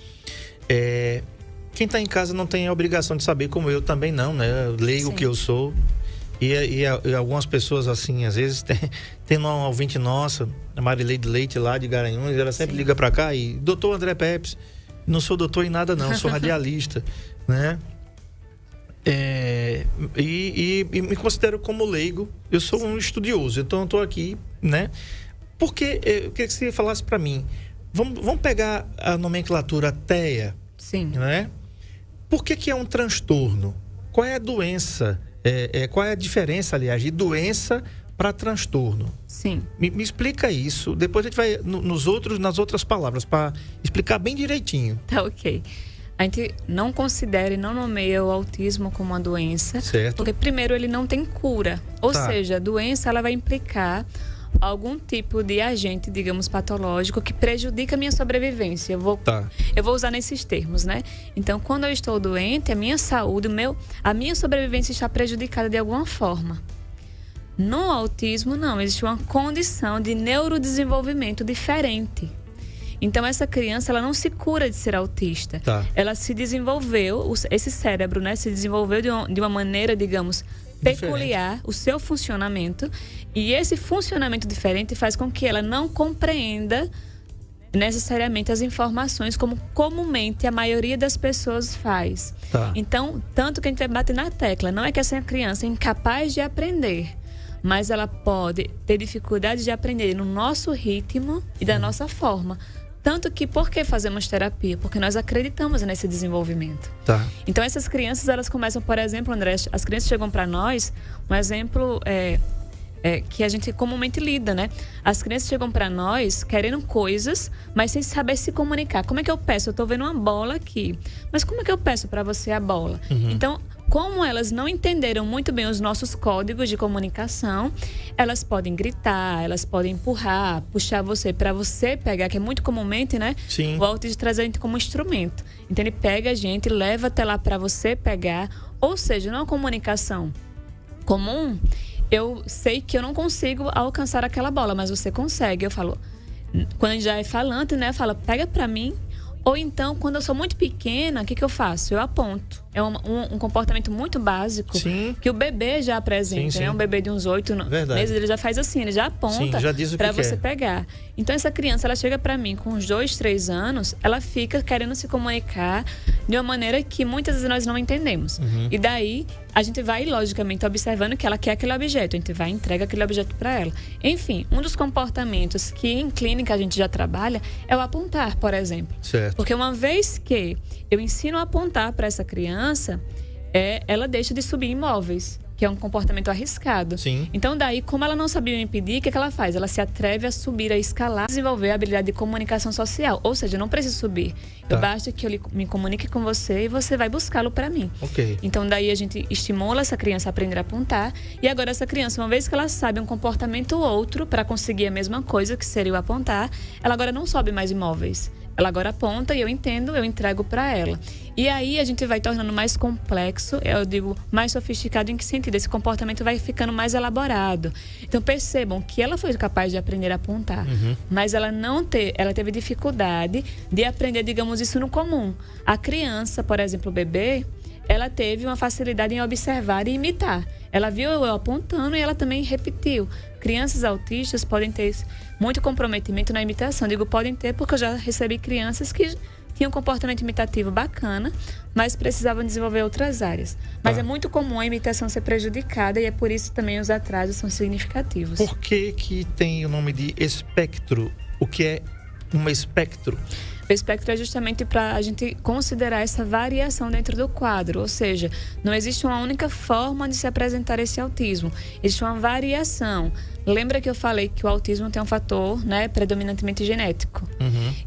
Quem está em casa não tem a obrigação de saber, como eu também não, né? Eu leio o que eu sou. E algumas pessoas, assim, às vezes tem uma ouvinte nossa, a Marileide Leite lá de Garanhuns, ela sempre liga para cá e, doutor André Pepes, não sou doutor em nada não, sou radialista, né? E me considero como leigo, eu sou um estudioso, então eu estou aqui, né? Porque eu queria que você falasse para mim, vamos pegar a nomenclatura TEA,
Sim.
né? Por que é um transtorno? Qual é a doença? Qual é a diferença, aliás, de doença para transtorno?
Sim.
Me explica isso. Depois a gente vai nas outras palavras, para explicar bem direitinho.
Tá ok. A gente não considera e não nomeia o autismo como uma doença.
Certo.
Porque, primeiro, ele não tem cura. Ou
Tá.
seja, a doença ela vai implicar algum tipo de agente, digamos, patológico que prejudica a minha sobrevivência. Eu vou usar nesses termos, né? Então, quando eu estou doente, a minha saúde, a minha sobrevivência está prejudicada de alguma forma. No autismo, não. Existe uma condição de neurodesenvolvimento diferente. Então, essa criança, ela não se cura de ser autista.
Tá.
Ela se desenvolveu, esse cérebro, né? Se desenvolveu de uma maneira, digamos, peculiar, o seu funcionamento. E esse funcionamento diferente faz com que ela não compreenda necessariamente as informações como comumente a maioria das pessoas faz.
Tá.
Então, tanto que a gente vai bater na tecla, não é que essa criança é incapaz de aprender, mas ela pode ter dificuldade de aprender no nosso ritmo e da nossa forma. Tanto que, por que fazemos terapia? Porque nós acreditamos nesse desenvolvimento.
Tá.
Então, essas crianças, elas começam, por exemplo, André, as crianças chegam para nós, um exemplo que a gente comumente lida, né? As crianças chegam para nós querendo coisas, mas sem saber se comunicar. Como é que eu peço? Eu tô vendo uma bola aqui, mas como é que eu peço para você a bola? Então, como elas não entenderam muito bem os nossos códigos de comunicação, elas podem gritar, elas podem empurrar, puxar você para você pegar, que é muito comumente, né?
Sim.
O autismo traz a gente como instrumento. Então ele pega a gente, leva até lá para você pegar, ou seja, não é uma comunicação comum. Eu sei que eu não consigo alcançar aquela bola, mas você consegue. Eu falo, quando a gente já é falante, né? Fala, pega pra mim. Ou então, quando eu sou muito pequena, o que eu faço? Eu aponto. É um comportamento muito básico.
Sim.
Que o bebê já apresenta,
Sim,
né?
sim.
Um bebê de uns 8
Verdade.
meses, ele já faz assim, ele já aponta
Sim, já diz o que
pra você
quer.
pegar. Então, essa criança, ela chega pra mim com uns 2, 3 anos, ela fica querendo se comunicar de uma maneira que muitas vezes nós não entendemos. E daí, a gente vai, logicamente, observando que ela quer aquele objeto. A gente vai e entrega aquele objeto para ela. Enfim, um dos comportamentos que em clínica a gente já trabalha é o apontar, por exemplo.
Certo.
Porque uma vez que eu ensino a apontar para essa criança, ela deixa de subir imóveis, que é um comportamento arriscado.
Sim.
Então, daí, como ela não sabia me impedir, o que ela faz? Ela se atreve a subir, a escalar, desenvolver a habilidade de comunicação social. Ou seja, eu não preciso subir.
Tá.
Basta que eu me comunique com você e você vai buscá-lo para mim.
Ok.
Então, daí a gente estimula essa criança a aprender a apontar. E agora, essa criança, uma vez que ela sabe um comportamento ou outro para conseguir a mesma coisa, que seria o apontar, ela agora não sobe mais imóveis. Ela agora aponta e eu entendo, eu entrego para ela. E aí a gente vai tornando mais complexo, eu digo mais sofisticado em que sentido? Esse comportamento vai ficando mais elaborado. Então percebam que ela foi capaz de aprender a apontar, mas ela teve dificuldade de aprender, digamos, isso no comum. A criança, por exemplo, o bebê, ela teve uma facilidade em observar e imitar. Ela viu eu apontando e ela também repetiu. Crianças autistas podem ter muito comprometimento na imitação. Digo podem ter porque eu já recebi crianças que tinham um comportamento imitativo bacana, mas precisavam desenvolver outras áreas. Mas é muito comum a imitação ser prejudicada e é por isso também os atrasos são significativos.
Por que tem o nome de espectro? O que é um espectro?
O espectro é justamente para a gente considerar essa variação dentro do quadro, ou seja, não existe uma única forma de se apresentar esse autismo, existe uma variação. Lembra que eu falei que o autismo tem um fator, né, predominantemente genético.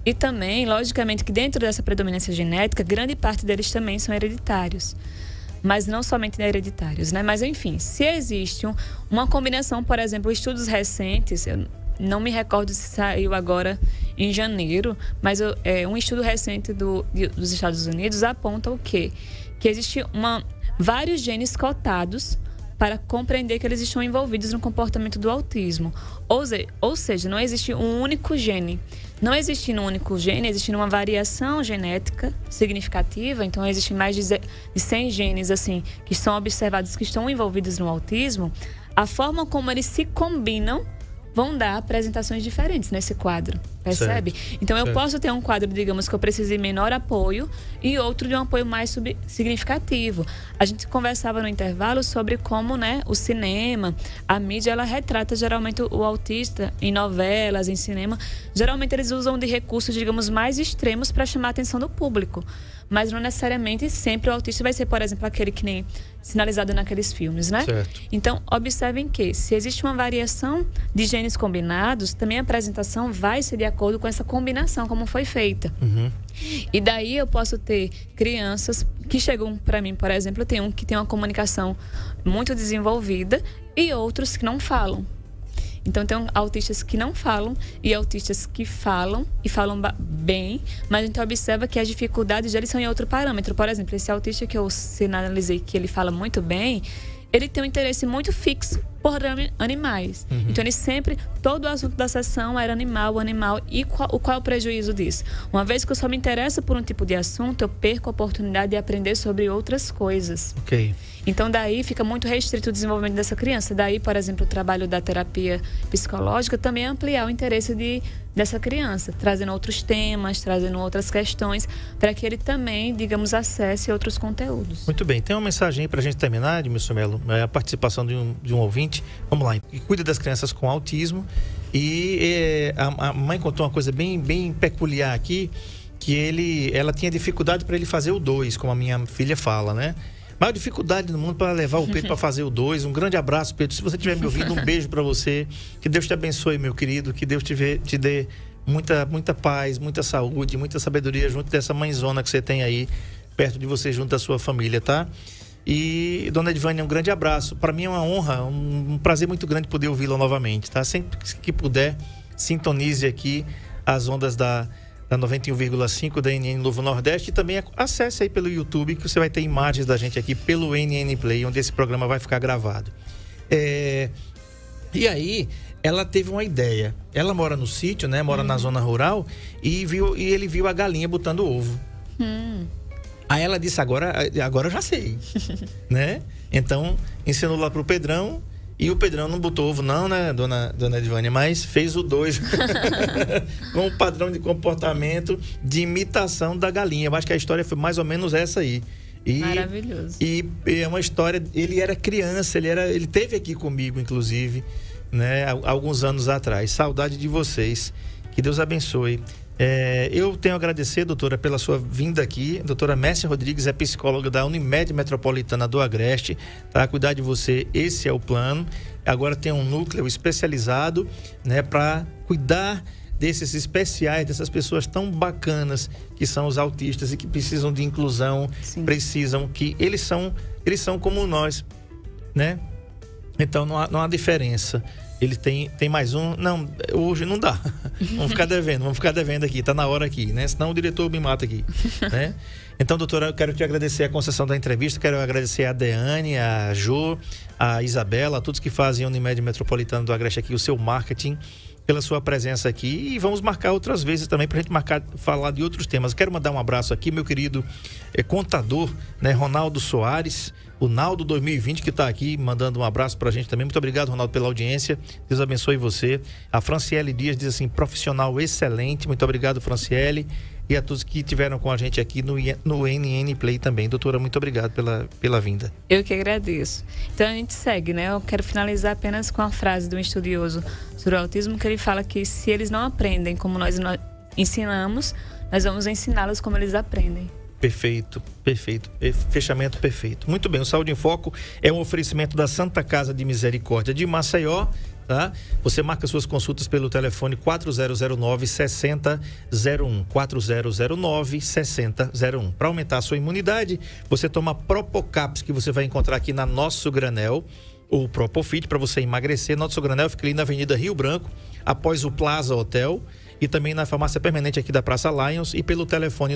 E também, logicamente, que dentro dessa predominância genética, grande parte deles também são hereditários. Mas não somente hereditários, né? Mas enfim, se existe uma combinação, por exemplo, estudos recentes, eu não me recordo se saiu agora em janeiro, mas um estudo recente dos Estados Unidos aponta o quê? Que existe vários genes cotados para compreender que eles estão envolvidos no comportamento do autismo. Ou seja, não existe um único gene. Não existindo um único gene, existe uma variação genética significativa, então existem mais de 100 genes assim, que são observados, que estão envolvidos no autismo. A forma como eles se combinam vão dar apresentações diferentes nesse quadro, percebe?
Certo.
Então eu
Certo.
posso ter um quadro, digamos, que eu precise de menor apoio e outro de um apoio mais significativo. A gente conversava no intervalo sobre como, né, o cinema, a mídia, ela retrata geralmente o autista em novelas, em cinema. Geralmente eles usam de recursos, digamos, mais extremos para chamar a atenção do público. mas não necessariamente sempre o autista vai ser, por exemplo, aquele que nem sinalizado naqueles filmes, né?
Certo.
Então, observem que se existe uma variação de genes combinados, também a apresentação vai ser de acordo com essa combinação, como foi feita. E daí eu posso ter crianças que chegam para mim, por exemplo, tem um que tem uma comunicação muito desenvolvida e outros que não falam. Então, tem autistas que não falam e autistas que falam e falam bem, mas a gente observa que as dificuldades deles são em outro parâmetro. Por exemplo, esse autista que eu sinalizei que ele fala muito bem, ele tem um interesse muito fixo por animais. Então, ele sempre, todo o assunto da sessão era animal. E qual é o prejuízo disso? Uma vez que eu só me interesso por um tipo de assunto, eu perco a oportunidade de aprender sobre outras coisas.
Ok.
Então, daí fica muito restrito o desenvolvimento dessa criança. Daí, por exemplo, o trabalho da terapia psicológica também é ampliar o interesse dessa criança, trazendo outros temas, trazendo outras questões, para que ele também, digamos, acesse outros conteúdos.
Muito bem. Tem uma mensagem aí pra gente terminar, Edmilson Melo, a participação de um ouvinte. Vamos lá. Que cuida das crianças com autismo. E a mãe contou uma coisa bem peculiar aqui, que ela tinha dificuldade para ele fazer o 2, como a minha filha fala, né? Maior dificuldade do mundo para levar o Pedro para fazer o 2. Um grande abraço, Pedro. Se você estiver me ouvindo, um beijo para você. Que Deus te abençoe, meu querido. Que Deus te dê muita paz, muita saúde, muita sabedoria junto dessa mãezona que você tem aí, perto de você, junto da sua família, tá? E, dona Edvânia, um grande abraço. Para mim é uma honra, um prazer muito grande poder ouvi-la novamente, tá? Sempre que puder, sintonize aqui as ondas da 91,5 da NN Novo Nordeste e também acesse aí pelo YouTube, que você vai ter imagens da gente aqui pelo NN Play, onde esse programa vai ficar gravado. E aí, ela teve uma ideia. Ela mora no sítio, né? Mora na zona rural e ele viu a galinha botando ovo. Aí ela disse, agora eu já sei, né? Então, ensinou lá pro Pedrão. E o Pedrão não botou ovo não, né, dona Edvânia, mas fez o 2 com um padrão de comportamento de imitação da galinha. Eu acho que a história foi mais ou menos essa aí.
Maravilhoso.
E é uma história, ele era criança, ele esteve aqui comigo, inclusive, né, há alguns anos atrás. Saudade de vocês. Que Deus abençoe. Eu tenho a agradecer, doutora, pela sua vinda aqui. Doutora Mércia Rodrigues é psicóloga da Unimed Metropolitana do Agreste, tá? Cuidar de você, esse é o plano. Agora tem um núcleo especializado, né, para cuidar desses especiais, dessas pessoas tão bacanas que são os autistas e que precisam de inclusão. Sim. Precisam que eles são como nós, né? Então não há diferença. Ele tem mais um. Não, hoje não dá. Vamos ficar devendo aqui. Tá na hora aqui, né? Senão o diretor me mata aqui, né? Então, doutora, eu quero te agradecer a concessão da entrevista. Quero agradecer a Deane, a Jo, a Isabela, a todos que fazem a Unimed Metropolitana do Agreste aqui, o seu marketing, pela sua presença aqui. E vamos marcar outras vezes também pra gente falar de outros temas. Quero mandar um abraço aqui, meu querido contador, né? Ronaldo Soares, o Naldo 2020, que está aqui mandando um abraço pra gente também. Muito obrigado, Ronaldo, pela audiência. Deus abençoe você. A Franciele Dias diz assim, profissional excelente. Muito obrigado, Franciele. E a todos que estiveram com a gente aqui no NN Play também. Doutora, muito obrigado pela vinda.
Eu que agradeço. Então a gente segue, né? Eu quero finalizar apenas com a frase de um estudioso sobre o autismo, que ele fala que se eles não aprendem como nós ensinamos, nós vamos ensiná-los como eles aprendem.
Perfeito. Fechamento perfeito. Muito bem, o Saúde em Foco é um oferecimento da Santa Casa de Misericórdia de Maceió, tá? Você marca suas consultas pelo telefone 4009-6001, 4009-6001. Para aumentar a sua imunidade, você toma Propocaps, que você vai encontrar aqui na Nosso Granel, ou Propofit, para você emagrecer. Nosso Granel fica ali na Avenida Rio Branco, após o Plaza Hotel, e também na farmácia permanente aqui da Praça Lions e pelo telefone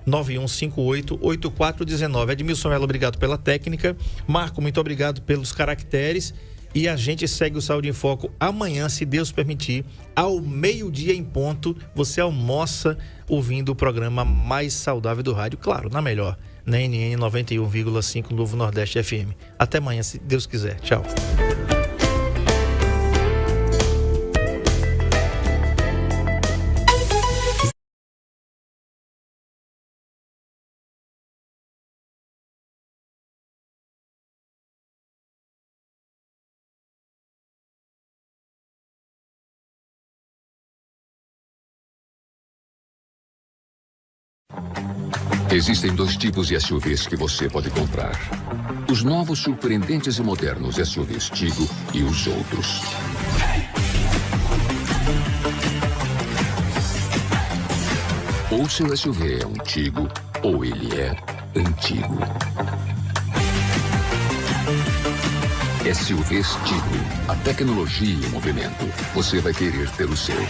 99158-8419. Edmilson Melo, obrigado pela técnica. Marco, muito obrigado pelos caracteres. E a gente segue o Saúde em Foco amanhã, se Deus permitir, ao meio-dia em ponto. Você almoça ouvindo o programa mais saudável do rádio, claro, na melhor, na NN 91,5 Novo Nordeste FM. Até amanhã, se Deus quiser. Tchau.
Existem 2 tipos de SUVs que você pode comprar. Os novos, surpreendentes e modernos SUVs Tigo e os outros. Ou seu SUV é um Tigo, ou ele é antigo. SUVs Tigo. A tecnologia em movimento. Você vai querer ter o seu.